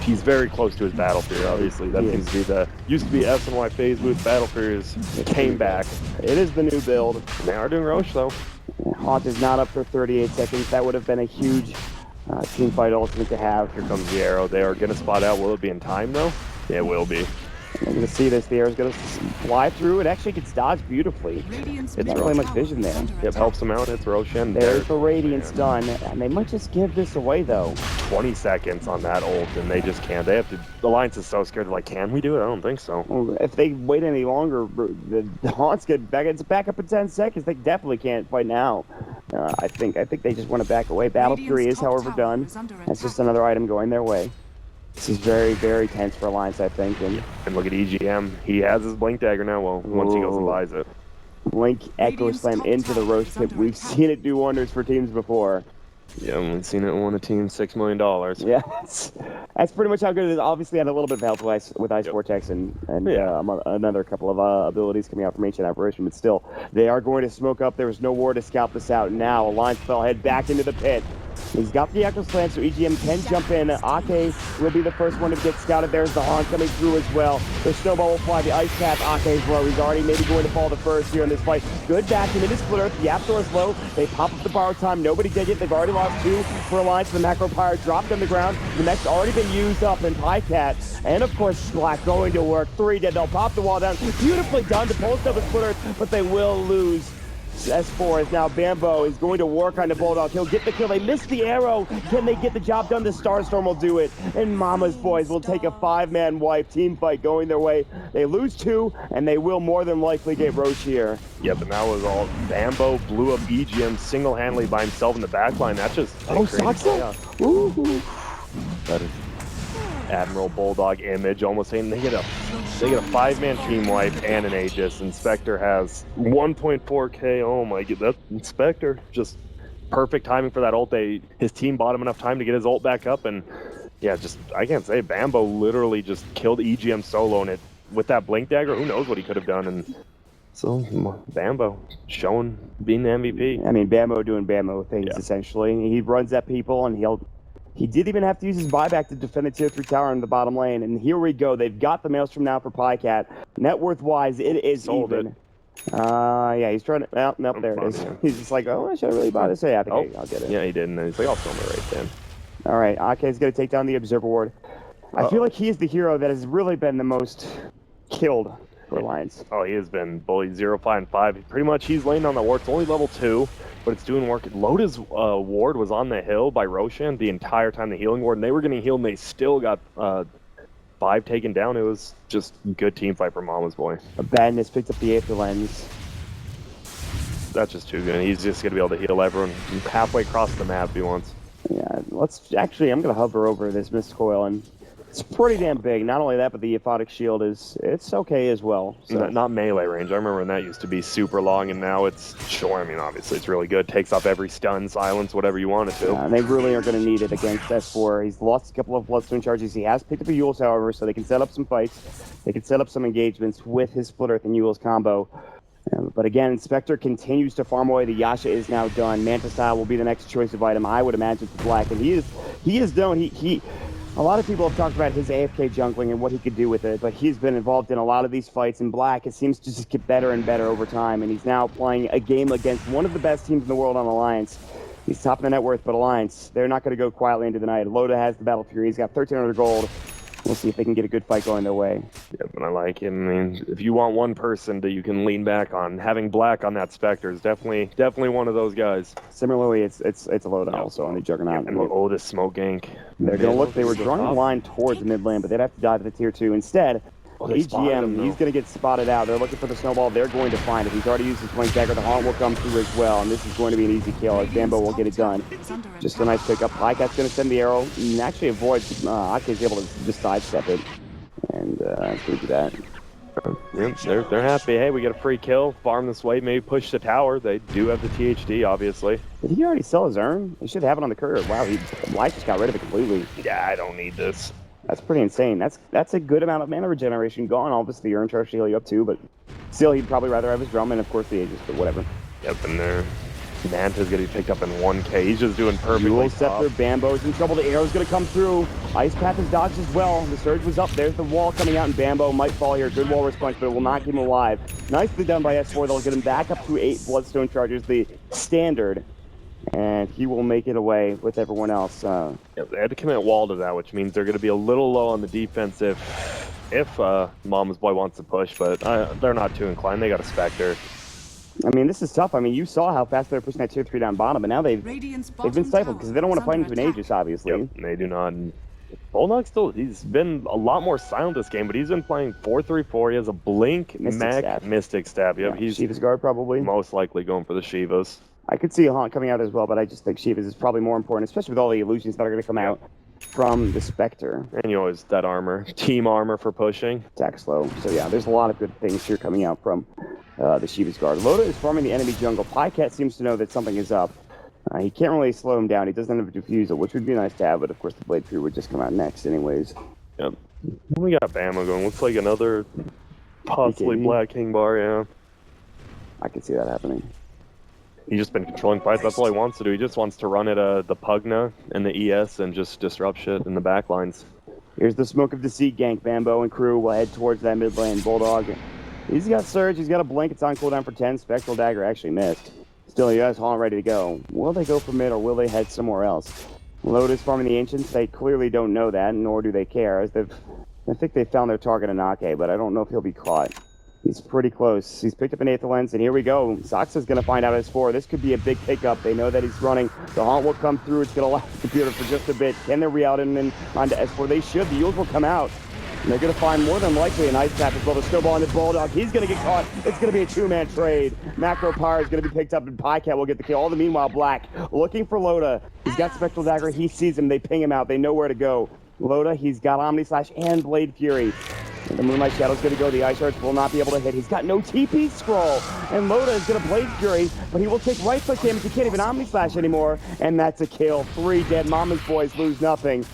he's very close to his Battle Fury, obviously. That seems to be the used to be S and Y phase boost. Battle Furies came back. It is the new build. They are doing Roche though. Haunt is not up for 38 seconds. That would have been a huge team fight ultimate to have. Here comes the arrow. They are gonna spot out. Will it be in time though? Yeah, it will be. You're going to see this. The arrow's going to fly through. It actually gets dodged beautifully. It's not really much vision there. Yep, helps them out. It's Roshan. There's the Radiance done. And they might just give this away, though. 20 seconds on that ult, and they just can't. They have to. The Alliance is so scared. They're like, can we do it? I don't think so. Well, if they wait any longer, the Haunts get back. It's back up in 10 seconds. They definitely can't fight now. I think they just want to back away. Battle Fury is, however, done. That's just another item going their way. This is very, very tense for Alliance, I think. And look at EGM. He has his Blink Dagger now. Well, once he goes and buys it. Blink Echo Slam into the Roach Pit. We've seen it do wonders for teams before. Yeah, we've seen it win a team $6 million. Yeah, that's pretty much how good it is. Obviously, had a little bit of help with Ice Vortex and another couple of abilities coming out from Ancient Apparition, but still, they are going to smoke up. There was no war to scout this out. Now, Alliance fell head back into the pit. He's got the Echo Slam, so EGM can jump in. Ake will be the first one to get scouted. There's the Haunt coming through as well. The Snowball will fly. The Ice Path, Ake's low. He's already maybe going to fall the first here in this fight. Good back him into Split Earth. The Yaptor is low. They pop up the borrowed time. Nobody did it. They've already lost 2 for Alliance. The Macro Pyre dropped on the ground. The mech's already been used up in Pycat. And of course, Black going to work. 3 dead. They'll pop the wall down. Beautifully done to post up a Split Earth, but they will lose. S4 is now Bambo is going to work on the Bulldog. He'll get the kill. They missed the arrow. Can they get the job done? The Starstorm will do it. And Mama's Boys will take a 5-man wipe team fight going their way. They lose 2, and they will more than likely get Roche here. Yep, and that was all. Bambo blew up EGM single-handedly by himself in the backline. That's just... Saxa? Ooh. That is Admiral Bulldog image, almost saying they get a 5-man team wipe and an Aegis. Inspector has 1.4k. Oh my god, that Inspector just perfect timing for that ult. His team bought him enough time to get his ult back up, and yeah, just I can't say Bambo literally just killed EGM solo, and it with that Blink Dagger, who knows what he could have done. And so Bambo showing being the MVP. I mean, Bambo doing Bambo things essentially. He runs at people, and he did even have to use his buyback to defend the tier 3 tower in the bottom lane. And here we go. They've got the Maelstrom now for Pycat. Net worth-wise, it is Sold even. Yeah, he's trying to... Well, nope, there it is. He's just like, oh, should I really buy this? Yeah, I think I'll get it. Yeah, he didn't. He's like, I'll film it right then. All right, Ake's going to take down the Observer Ward. I feel like he is the hero that has really been the most killed for Alliance. Oh, he has been bullied 0, 5, and 5. Pretty much, he's laying on the ward. It's only level 2, but it's doing work. Loda's ward was on the hill by Roshan the entire time, the healing ward, and they were getting healed, and they still got 5 taken down. It was just good team fight for Mama's Boy. Badness picked up the Aether Lens. That's just too good. He's just going to be able to heal everyone halfway across the map if he wants. Yeah, I'm going to hover over this Mist Coil, and it's pretty damn big. Not only that, but the Aphotic Shield it's okay as well. So. Not melee range. I remember when that used to be super long, and now it's sure. I mean, obviously it's really good. Takes off every stun, silence, whatever you want it to. They really are going to need it against S4. He's lost a couple of Bloodstone charges. He has picked up a Yules, however, so they can set up some fights. They can set up some engagements with his Split Earth and Yules combo. But again, Inspector continues to farm away. The Yasha is now done. Manta Style will be the next choice of item, I would imagine, for Black. And he is done. A lot of people have talked about his AFK jungling and what he could do with it, but he's been involved in a lot of these fights, and Black, it seems to just get better and better over time, and he's now playing a game against one of the best teams in the world on Alliance. He's top of the net worth, but Alliance, they're not going to go quietly into the night. Loda has the Battle Fury. He's got 1,300 gold. We'll see if they can get a good fight going their way. Yeah, but I like him. I mean, if you want one person that you can lean back on, having Black on that Spectre is definitely one of those guys. Similarly, it's a Loda also on the Juggernaut. Yeah, and this smoke gank. They're going to look. They were drawing a line towards the mid lane, but they'd have to dive to the tier 2 instead. EGM, he's going to get spotted out. They're looking for the Snowball. They're going to find it. He's already used his Blink Dagger. The Haunt will come through as well, and this is going to be an easy kill as Bambo will get it done. Just a nice pickup. Pycat's going to send the arrow and actually avoid. Ake's able to just sidestep it, and it's going to do that. Yeah, they're happy. Hey, we get a free kill. Farm this way. Maybe push the tower. They do have the THD, obviously. Did he already sell his urn? He should have it on the courier. Wow, Light just got rid of it completely. Yeah, I don't need this. That's pretty insane. That's a good amount of mana regeneration gone. Obviously, the urn charge to heal you up too, but still, he'd probably rather have his drum and, of course, the Aegis, but whatever. Yep, and there. Manta's going to be picked up in 1k. He's just doing perfectly. Yules Scepter, Bambo's in trouble. The arrow's going to come through. Ice Path is dodged as well. The surge was up. There's the wall coming out, and Bambo might fall here. Good wall response, but it will not keep him alive. Nicely done by S4. They'll get him back up to 8 Bloodstone charges, the standard. And he will make it away with everyone else. Yep, they had to commit wall to that, which means they're going to be a little low on the defense if if Mama's Boy wants to push, but they're not too inclined. They got a Spectre. I mean, this is tough. I mean, you saw how fast they're pushing that tier 3 down bottom, but now they've been stifled because they don't want to fight into an Aegis, obviously. Yep, they do not. Bulldog still, he's been a lot more silent this game, but he's been playing 4-3-4. He has a Blink, Mystic Stab. Yep, he's Shiva's guard probably. most likely going for the Shivas. I could see a Haunt coming out as well, but I just think Shiva's is probably more important, especially with all the illusions that are going to come out from the Spectre. And you always that armor, team armor for pushing. Attack slow. So yeah, there's a lot of good things here coming out from the Shiva's guard. Loda is farming the enemy jungle. Pycat seems to know that something is up. He can't really slow him down. He doesn't have a defusal, which would be nice to have, but of course the Blade Fury would just come out next anyways. Yep. We got Bama going. Looks like another possibly BKB. Black King bar, yeah. I can see that happening. He's just been controlling fights. That's all he wants to do. He just wants to run at the Pugna and the ES and just disrupt shit in the back lines. Here's the Smoke of Deceit gank. Bambo and crew will head towards that mid lane. Bulldog, he's got Surge. He's got a Blink. It's on cooldown for 10. Spectral Dagger actually missed. Still, he has Haunt ready to go. Will they go for mid or will they head somewhere else? Lotus farming the Ancients. They clearly don't know that, nor do they care. As I think they found their target in Ake, but I don't know if he'll be caught. He's pretty close. He's picked up an Aether Lens, and here we go. Soxa's going to find out S4. This could be a big pickup. They know that he's running. The Haunt will come through. It's going to last the computer for just a bit. Can they re-out him and onto S4? They should. The Yules will come out. And they're going to find more than likely an Ice Tap as well. The Snowball into Bulldog. He's going to get caught. It's going to be a two-man trade. Macro Power is going to be picked up, and Pycat will get the kill. All the meanwhile, Black looking for Loda. He's got Spectral Dagger. He sees him. They ping him out. They know where to go. Loda, he's got Omni Slash and Blade Fury. And the Moonlight Shadow's going to go. The Ice Shards will not be able to hit. He's got no TP scroll. And Loda is going to Blade Fury, but he will take right click damage. He can't even Omni Slash anymore. And that's a kill. 3 dead. Mama's boys lose nothing.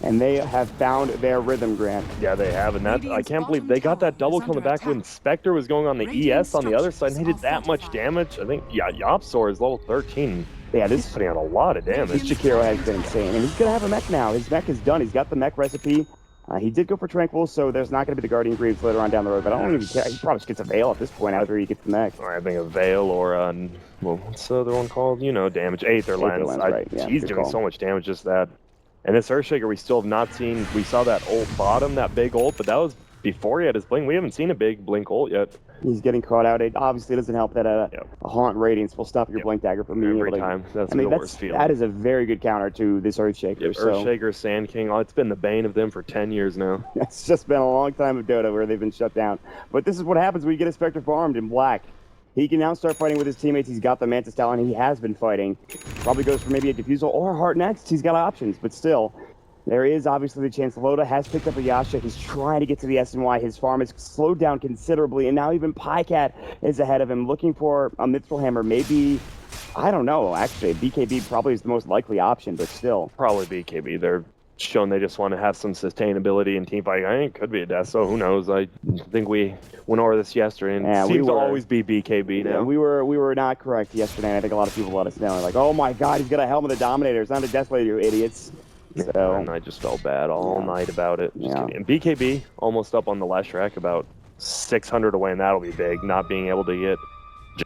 And they have found their rhythm, Grant. Yeah, they have, and that I can't believe they got that double kill in the back when Spectre was going on the ES on the other side, and they did that much damage. I think, yeah, Yopsor is level 13. Yeah, He's putting out a lot of damage. This Jakiro has been insane, and he's going to have a mech now. His mech is done. He's got the mech recipe. He did go for Tranquil, so there's not going to be the Guardian Greaves later on down the road, but I don't even care. He probably just gets a Veil at this point after he gets the mech. Or I think a Veil or, well, what's the other one called? You know, damage. Aether Lens. Right. Yeah, he's doing so much damage, just that. And this Earthshaker, we still have not seen. We saw that ult bottom, that big ult, but that was before he had his blink. We haven't seen a big blink ult yet. He's getting caught out. It obviously doesn't help that a Haunt Radiance will stop your blink dagger from being every able to. time. That's the worst feeling. That is a very good counter to this Earthshaker. Yeah, Earthshaker, Sand King, it's been the bane of them for 10 years now. It's just been a long time of Dota where they've been shut down. But this is what happens when you get a Spectre farmed in Black. He can now start fighting with his teammates. He's got the Mantis talent. He has been fighting. Probably goes for maybe a Diffusal or Heart next. He's got options, but still. There is obviously the chance. Loda has picked up a Yasha. He's trying to get to the SNY. His farm is slowed down considerably, and now even Pycat is ahead of him, looking for a Mithril Hammer. Maybe, I don't know, actually. BKB probably is the most likely option, but still. Probably BKB. They're showing they just want to have some sustainability in team fighting. I think it could be a death, so who knows? I think we went over this yesterday, and it seems to always be BKB now. Yeah, we were not correct yesterday, and I think a lot of people let us know. Like, oh my god, he's got a Helm of the Dominator. It's not a Death Lady, you idiots. So, and I just felt bad all night about it. And BKB almost up on the Leshrac, about 600 away, and that'll be big, not being able to get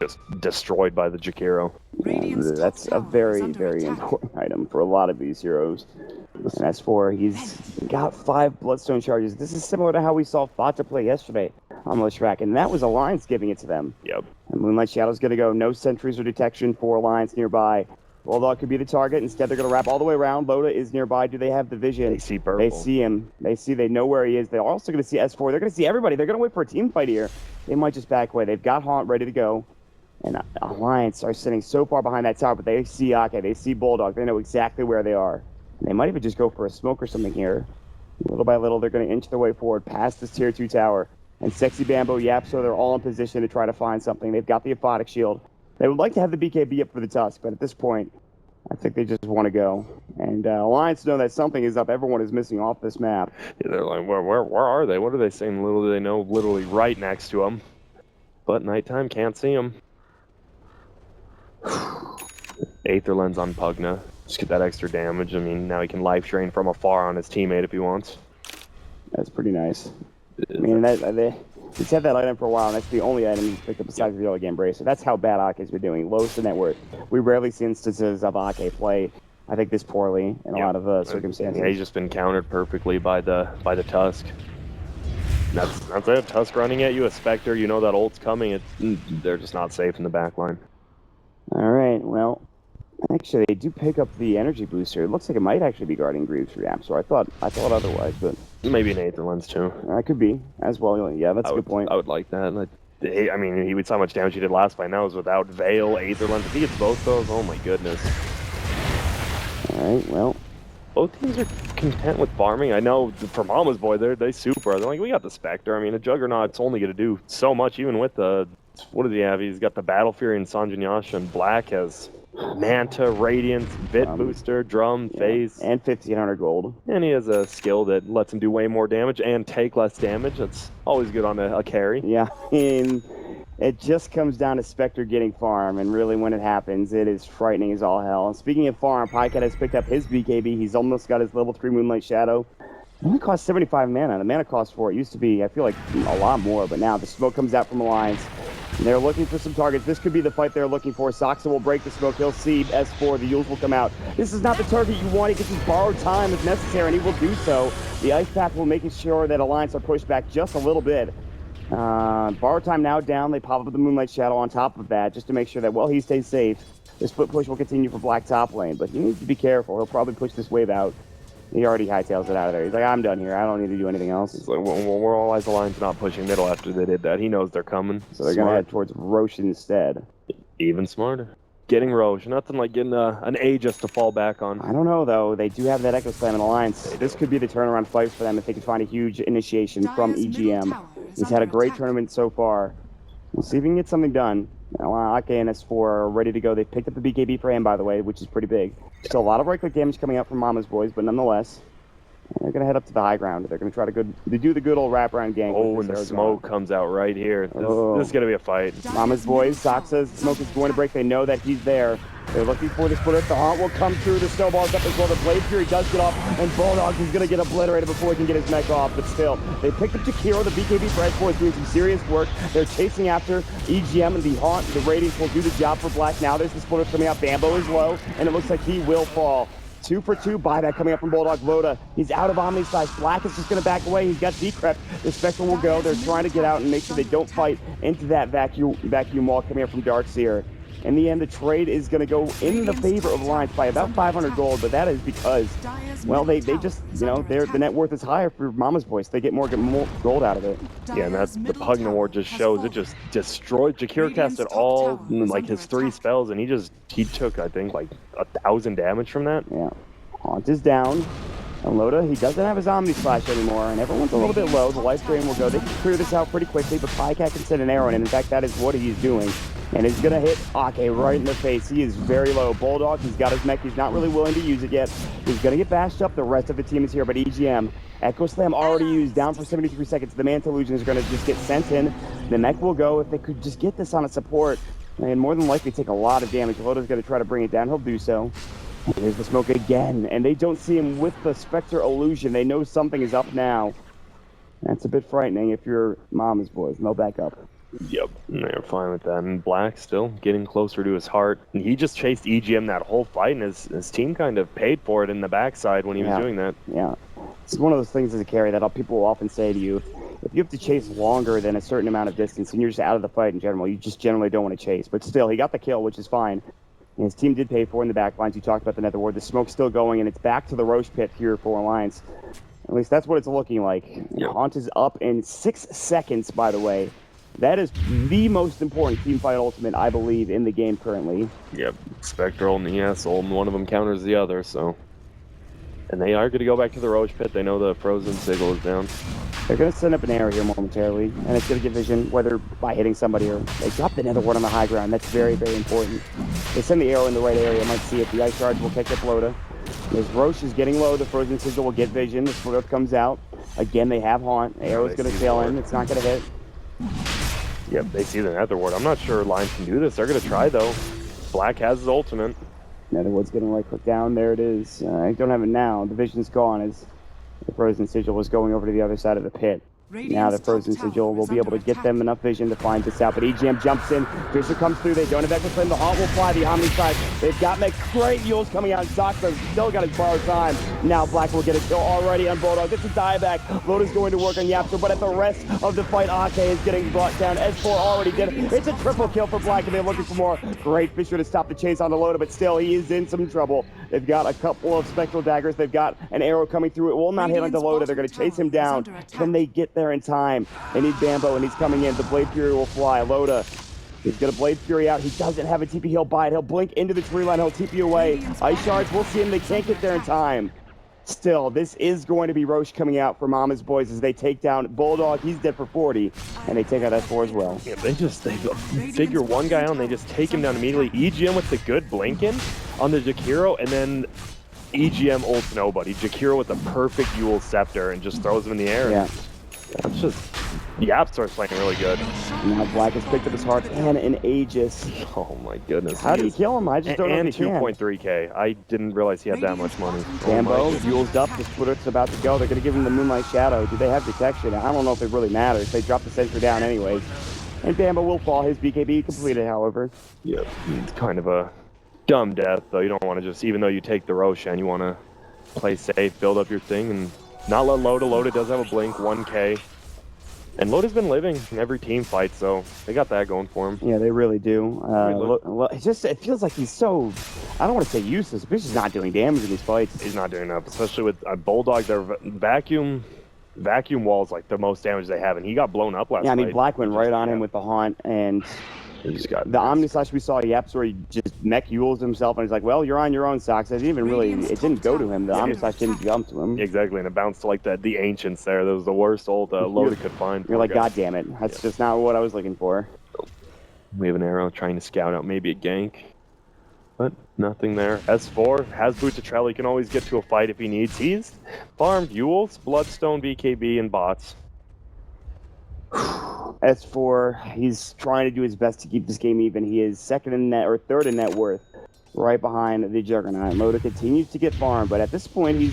just destroyed by the Jakiro. Yeah, that's a very, very important item for a lot of these heroes. And as for, he's got 5 Bloodstone charges. This is similar to how we saw Fata play yesterday on Leshrac, and that was Alliance giving it to them. Yep. And Moonlight Shadow's going to go no sentries or detection for Alliance nearby. Bulldog could be the target. Instead, they're going to wrap all the way around. Loda is nearby. Do they have the vision? They see purple. They see him. They know where he is. They're also going to see S4. They're going to see everybody. They're going to wait for a team fight here. They might just back away. They've got Haunt ready to go. And Alliance are sitting so far behind that tower, but they see Ake. They see Bulldog. They know exactly where they are. And they might even just go for a smoke or something here. Little by little, they're going to inch their way forward past this tier 2 tower. And Sexy Bambo, so they're all in position to try to find something. They've got the Aphotic Shield. They would like to have the BKB up for the Tusk, but at this point, I think they just want to go. And Alliance know that something is up. Everyone is missing off this map. Yeah, they're like, where are they? What are they saying? Little do they know, literally right next to them. But nighttime, can't see them. Aether Lens on Pugna. Just get that extra damage. I mean, now he can life drain from afar on his teammate if he wants. That's pretty nice. I mean, he's had that item for a while, and that's the only item he's picked up besides the early game brace. So that's how bad Ake's been doing. Lowest in net worth. We rarely see instances of Ake play, I think, this poorly in a lot of circumstances. Yeah, he's just been countered perfectly by the Tusk. That's it. Tusk running at you, a Spectre. You know that ult's coming. They're just not safe in the back line. All right, well, actually, they do pick up the energy booster. It looks like it might actually be guarding Greaves for Yap, so I thought otherwise, but Maybe an Aether Lens too. that could be as well. Yeah, that's a good point. I would like that. I mean, he would see how much damage he did last fight. Now is without Veil, Aether Lens. If he gets both those, oh my goodness. All right, well. Both teams are content with farming. I know for Mama's Boy, they super. They're like, we got the Spectre. I mean, a Juggernaut's only going to do so much, even with the... What does he have? He's got the Battle Fury and Sanjin Yasha, and Black has Manta, Radiance, Vit Booster, Drum, Phase. And 1,500 gold. And he has a skill that lets him do way more damage and take less damage. That's always good on a carry. Yeah, and it just comes down to Spectre getting farm, and really when it happens, it is frightening as all hell. And speaking of farm, Pycat has picked up his BKB. He's almost got his level 3 Moonlight Shadow. It only costs 75 mana. The mana cost for it used to be, I feel like, a lot more, but now the smoke comes out from Alliance. And they're looking for some targets. This could be the fight they're looking for. Soxa will break the smoke. He'll see S4. The Yules will come out. This is not the target you want. He gets his borrowed time if necessary, and he will do so. The Ice Path will make sure that Alliance are pushed back just a little bit. Borrowed time now down. They pop up the Moonlight Shadow on top of that just to make sure that, well, he stays safe. The split push will continue for Black top lane, but he needs to be careful. He'll probably push this wave out. He already hightails it out of there. He's like, I'm done here. I don't need to do anything else. He's like, we're all eyes Alliance not pushing middle after they did that. He knows they're coming. So they're going to head towards Roche instead. Even smarter. Getting Roche. Nothing like getting an Aegis to fall back on. I don't know, though. They do have that Echo Slam in Alliance. This could be the turnaround fight for them if they can find a huge initiation from EGM. He's had a great tournament so far. We'll see if we can get something done. Now, Ake and S4 are ready to go. They picked up the BKB for him, by the way, which is pretty big. Still a lot of right-click damage coming out from Mama's Boys, but nonetheless, they're going to head up to the high ground. They're going to try to do the good old wraparound gank. Oh, and the smoke comes out right here. This is going to be a fight. Mama's Boys, Soxa's smoke is going to break. They know that he's there. They're looking for the splitter. The haunt will come through. The snowball's up as well. The Blade Fury does get off, and Bulldog is going to get obliterated before he can get his mech off. But still, they picked up Jakiro. The BKB for S4 is doing some serious work. They're chasing after EGM, and the haunt, the Radiance will do the job for Black. Now there's the splitter coming out. Bambo is low, and it looks like he will fall. 2 for 2 buyback coming up from Bulldog. Loda, he's out of Omni size. Black is just going to back away. He's got Decrep. The Spectre will go. They're trying to get out and make sure they don't fight into that vacuum wall coming up from Darkseer. In the end, the trade is going to go in the favor of Alliance by about 500 gold, but that is because, well, they just, you know, the net worth is higher for Mama's Voice. They get more gold out of it. Yeah, and that's the Pugna War just shows. It just destroyed. Jakir casted all, like, his 3 spells, and he took, I think, like, 1,000 damage from that. Yeah. Haunt is down. And Loda, he doesn't have his Omni Splash anymore, and everyone's a little bit low. The life drain will go. They can clear this out pretty quickly, but Pycat can send an arrow in, and in fact, that is what he's doing. And he's going to hit Ake right in the face. He is very low. Bulldog, he's got his mech. He's not really willing to use it yet. He's going to get bashed up. The rest of the team is here, but EGM, Echo Slam already used, down for 73 seconds. The Manta Illusion is going to just get sent in. The mech will go. If they could just get this on a support, and more than likely take a lot of damage. Loda's going to try to bring it down. He'll do so. And there's the smoke again, and they don't see him with the Spectre Illusion. They know something is up now. That's a bit frightening if you're Mama's Boys, and they'll back up. Yep, they're fine with that. And Black still getting closer to his heart. And he just chased EGM that whole fight, and his team kind of paid for it in the backside when he was doing that. Yeah, it's one of those things as a carry that people will often say to you, if you have to chase longer than a certain amount of distance and you're just out of the fight in general, you just generally don't want to chase. But still, he got the kill, which is fine. And his team did pay for it in the back lines. You talked about the Nether Ward. The smoke's still going, and it's back to the Roche pit here for Alliance. At least that's what it's looking like. Yep. Haunt is up in 6 seconds, by the way. That is the most important teamfight ultimate, I believe, in the game currently. Yep, Spectral and ESL, and one of them counters the other, so... And they are going to go back to the Roche pit. They know the frozen sigil is down. They're going to send up an arrow here momentarily, and it's going to get vision, whether by hitting somebody or they drop the Nether Ward on the high ground. That's very, very important. They send the arrow in the right area. Might see it. The Ice Charge will catch up Loda. As Roche is getting low, the frozen sigil will get vision. The Split Earth comes out. Again, they have Haunt. The arrow's going to tail in. It's not going to hit. Yep, they see the Nether Ward. I'm not sure Lions can do this. They're going to try, though. Black has his ultimate. Nether Ward's getting right click down. There it is. I don't have it now. The vision's gone as the frozen sigil was going over to the other side of the pit. Now the Frozen Sigil will be able to get them enough vision to find this out, but EGM jumps in. Fisher comes through. They don't have Echo Flame. The Haunt will fly. The Omni side. They've got mech. Great Yules coming out. Zoxa's still got his borrowed time. Now Black will get a kill already on Bulldog. It's a dieback. Loda's going to work on Yapster, but at the rest of the fight, Ake is getting brought down. S4 already did it. It's a triple kill for Black, and they're looking for more. Great Fisher to stop the chase on the Loda, but still, he is in some trouble. They've got a couple of Spectral Daggers. They've got an arrow coming through. It will not hit on Loda. They're going to chase him down. Can they get there in time? They need Bambo, and he's coming in. The Blade Fury will fly. Loda, he's going to Blade Fury out. He doesn't have a TP. He'll buy it. He'll blink into the tree line. He'll TP away. Ice Shards, we'll see him. They can't get there in time. Still, this is going to be Roche coming out for Mama's boys as they take down Bulldog. He's dead for 40, and they take out S4 as well. Yeah, they figure one guy out, and they just take him down immediately. EGM with the good blinking on the Jakiro, and then EGM ults nobody. Jakiro with the perfect Yule Scepter and just throws him in the air. Yeah. That's just... Yap starts playing really good. Now Black has picked up his heart and an Aegis. Oh my goodness. How do you kill him? I just don't know if he can. And 2.3k. I didn't realize he had that much money. Bambo, Yule's up. The Splitter's about to go. They're going to give him the Moonlight Shadow. Do they have detection? I don't know if it really matters. They drop the sentry down anyways. And Bambo will fall. His BKB completed, however. Yep. It's kind of a dumb death, though. You don't want to just, even though you take the Roshan, you want to play safe, build up your thing, and not let Loda. Loda does have a blink, 1k. And Loda's been living in every team fight, so they got that going for him. Yeah, they really do. It feels like he's so, I don't want to say useless, but he's just not doing damage in these fights. He's not doing enough, especially with Bulldog. Their vacuum walls like the most damage they have, and he got blown up last night. Yeah, I mean, Black went right on him with the Haunt, and the Omni Slash we saw Yaps where he just mech Yules himself, and he's like, well, you're on your own, Sox. It didn't go to him. The Omni Slash didn't jump to him. Exactly, and it bounced to like the Ancients there. That was the worst old Loda could find. You're like, God damn it. That's just not what I was looking for. We have an arrow trying to scout out maybe a gank, but nothing there. S4 has Boots of Travel. He can always get to a fight if he needs. He's farmed Yules, Bloodstone, BKB, and bots. S4, he's trying to do his best to keep this game even. He is second in net, or third in net worth, right behind the Juggernaut. Loda continues to get farmed, but at this point, he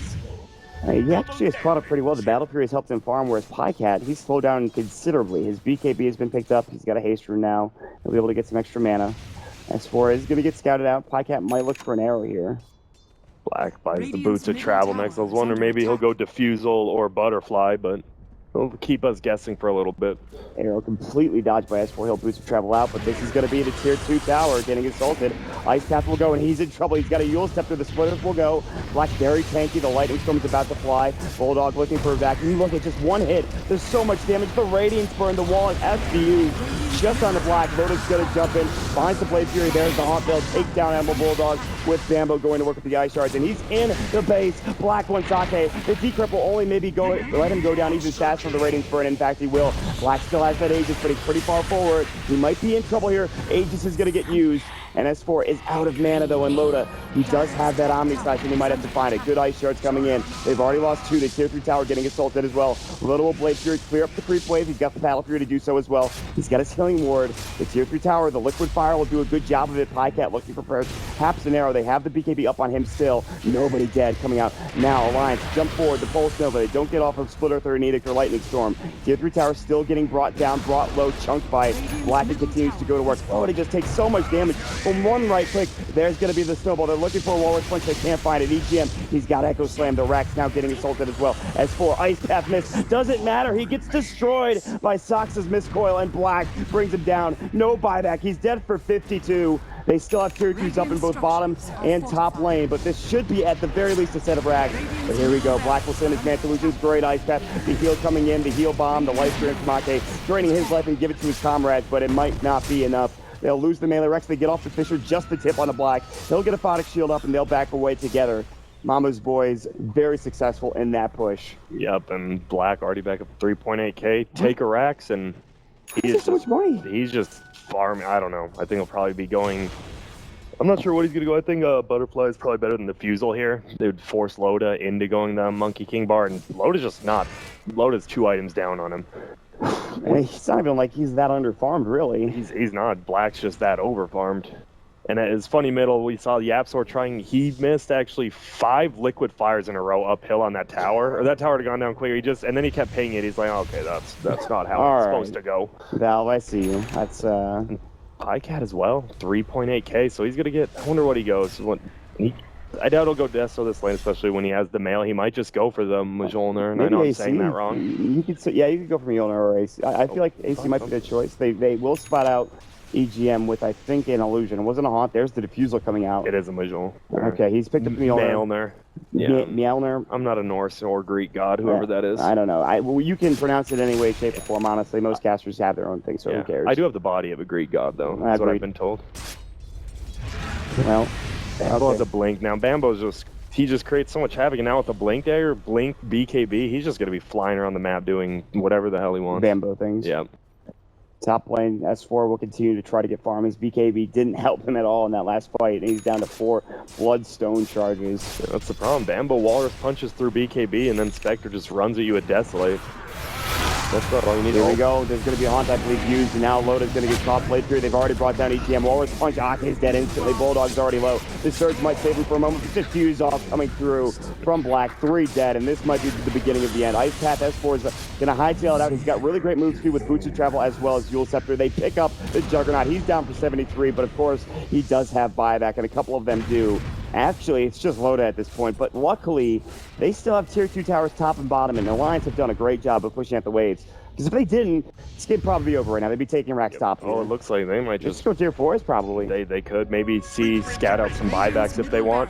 actually has caught up pretty well. The Battle Fury has helped him farm, whereas Pycat, he's slowed down considerably. His BKB has been picked up. He's got a haste rune now. He'll be able to get some extra mana. S4 is going to get scouted out. Pycat might look for an arrow here. Black buys the Boots of Travel next. I was wondering maybe he'll go Diffusal or Butterfly, but he'll keep us guessing for a little bit. Arrow completely dodged by S4. He'll Boots of Travel out, but this is going to be the tier 2 tower getting assaulted. Ice Path will go, and he's in trouble. He's got a Yule Scepter. The Splitters will go. Black very tanky. The Lightning Storm is about to fly. Bulldog looking for a vacuum. Look at just one hit. There's so much damage. The Radiance Burn. The wall is SBU just on the Black. Loda's going to jump in. Finds the Blade Fury. There's the Haunt. They'll take down Animal Bulldog with Bambo going to work with the Ice Shards, and he's in the base. Black wants Ake. The Decrypt will only maybe let him go down even faster for the Radiance Burn. In fact, he will. Black still has that Aegis, but he's pretty far forward. He might be in trouble here. Aegis is going to get used. And S4 is out of mana, though, and Loda, he does have that Omni Slash, and he might have to find it. Good Ice Shards coming in. They've already lost 2. The tier 3 tower getting assaulted as well. Loda will Blade Fury clear up the creep wave. He's got the Battle Fury to do so as well. He's got his Healing Ward. The tier 3 tower, the Liquid Fire will do a good job of it. Pycat looking for perhaps an arrow. They have the BKB up on him still. Nobody dead coming out. Now, Alliance, jump forward. The Pulse Nova. They don't get off of Splitter, Third Edict, or Lightning Storm. Tier 3 tower still getting brought down, brought low, chunked by it. Black continues to go to work. Oh, and he just takes so much damage from one right click. There's going to be the snowball. They're looking for a Walrus Punch. They can't find it. EGM, he's got Echo Slam. The Rack's now getting assaulted as well. S4, Ice Path miss. Doesn't matter. He gets destroyed by Sox's Miscoil, and Black brings him down. No buyback. He's dead for 52. They still have tier 2s up in both bottom and top lane, but this should be at the very least a set of rags. But here we go. Black will send his Mantilusions. Great Ice Path. The heal coming in. The heal bomb. The life drain from Ake. Draining his life and give it to his comrades, but it might not be enough. They'll lose the melee Rex. They get off the Fisher, just the tip on the Black. He'll get a Photic Shield up, and they'll back away together. Mama's boys very successful in that push. Yep, and Black already back up 3.8k. Take a Rax, and he's so much money. He's just farming. I don't know. I think he'll probably be going. I'm not sure what he's going to go. I think Butterfly is probably better than the Fusel here. They would force Loda into going the Monkey King bar, and Loda's just not. Loda's 2 items down on him. And it's not even like he's that under-farmed, really. He's not. Black's just that over-farmed. And at his funny middle, we saw Yapsor trying. He missed actually 5 liquid fires in a row uphill on that tower. Or that tower had gone down quicker. And then he kept paying it. He's like, okay, that's not how it's supposed to go. Valve, I see you. That's Pycat as well, 3.8k. So he's gonna get. I wonder what he goes. I doubt he'll go Desto this lane, especially when he has the mail. He might just go for the Mjolnir, and I know I'm saying that wrong. You could go for Mjolnir or AC. I feel like AC might be the choice. They will spot out EGM with, I think, an illusion. It wasn't a haunt. There's the diffusal coming out. It is a Mjolnir. Okay, he's picked up Mjolnir. Yeah. Mjolnir. I'm not a Norse or Greek god, whoever that is. I don't know. Well, you can pronounce it any way, shape, or form, honestly. Most casters have their own thing, so who cares? I do have the body of a Greek god, though. That's what I've been told. Well, Bambo has a blink. Now, Bambo's he just creates so much havoc, and now with the blink dagger, blink BKB, he's just going to be flying around the map doing whatever the hell he wants. Bambo things. Yeah. Top lane, S4 will continue to try to get farm. His BKB didn't help him at all in that last fight, and he's down to 4 Bloodstone charges. Yeah, that's the problem. Bambo Walrus punches through BKB, and then Spectre just runs at you at Desolate. That's not all you need. Here we go. There's going to be a haunt, I believe, used, and now Loda's going to get caught played through. They've already brought down ETM. Walrus punch. He's dead instantly. Bulldog's already low. This surge might save him for a moment. It's just fuse off coming through from Black. 3 dead, and this might be the beginning of the end. Ice Path S4 is going to hightail it out. He's got really great move speed with Boots of Travel as well as Yule Scepter. They pick up the Juggernaut. He's down for 73, but of course, he does have buyback, and a couple of them do. Actually, it's just Loda at this point, but luckily, they still have tier 2 towers top and bottom, and the Alliance have done a great job of pushing out the waves. Because if they didn't, this game probably be over right now. They'd be taking Rack's top. Oh, it looks like they might just go tier 4s probably. They could maybe scout out some buybacks if they want.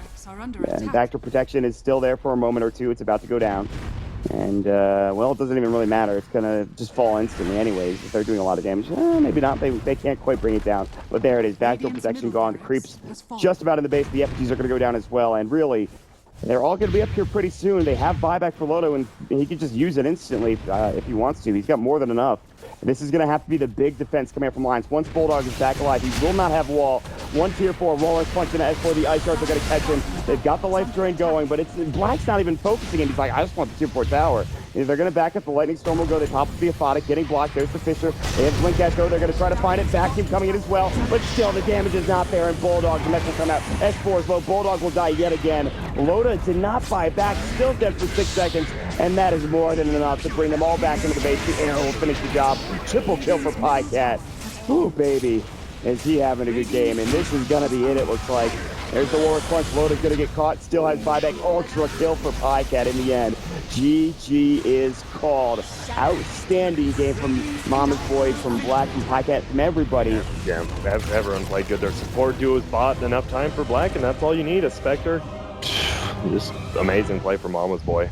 And Backdoor Protection is still there for a moment or two. It's about to go down. And, well, it doesn't even really matter. It's going to just fall instantly anyways. If they're doing a lot of damage, maybe not. They can't quite bring it down. But there it is. Backdoor Protection gone. The creeps just about in the base. The effigies are going to go down as well. And really, they're all going to be up here pretty soon. They have buyback for Lodo, and he can just use it instantly if he wants to. He's got more than enough. And this is going to have to be the big defense coming up from Lions. Once Bulldog is back alive, he will not have wall. 1 tier 4, Walrus punching at S4. The Ice Shards are going to catch him. They've got the life drain going, but Black's not even focusing him. He's like, I just want the tier 4 tower. And they're going to back up. The Lightning Storm will go. They pop up the Aphotic, getting blocked. There's the Fisher. They have Blink Dash go. They're going to try to find it. Vacuum coming in as well. But still, the damage is not there. And Bulldog, the mech will come out. S4 is low. Bulldog will die yet again. Loda did not buy back. Still dead for 6 seconds. And that is more than enough to bring them all back into the base. The Arrow will finish the job. Triple kill for Pycat. Ooh, baby. Is he having a good game? And this is going to be it looks like. There's the Walrus punch. Loda's going to get caught. Still has buyback. Ultra kill for Pycat in the end. GG is called. Outstanding game from Mama's Boy, from Black, from Pycat, from everybody. Yeah, everyone played good. Their support duos bought enough time for Black, and that's all you need. A Spectre. Just amazing play for Mama's Boy.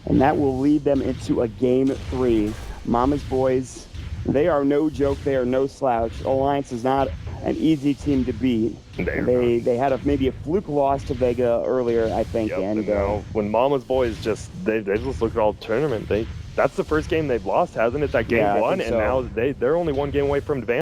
And that will lead them into a game 3. Mama's Boys, they are no joke. They are no slouch. Alliance is not an easy team to beat. They had maybe a fluke loss to Vega earlier, I think. Yep, and when Mama's Boys they just look all tournament. That's the first game they've lost, hasn't it? That game 1, and now they're only 1 game away from advancing.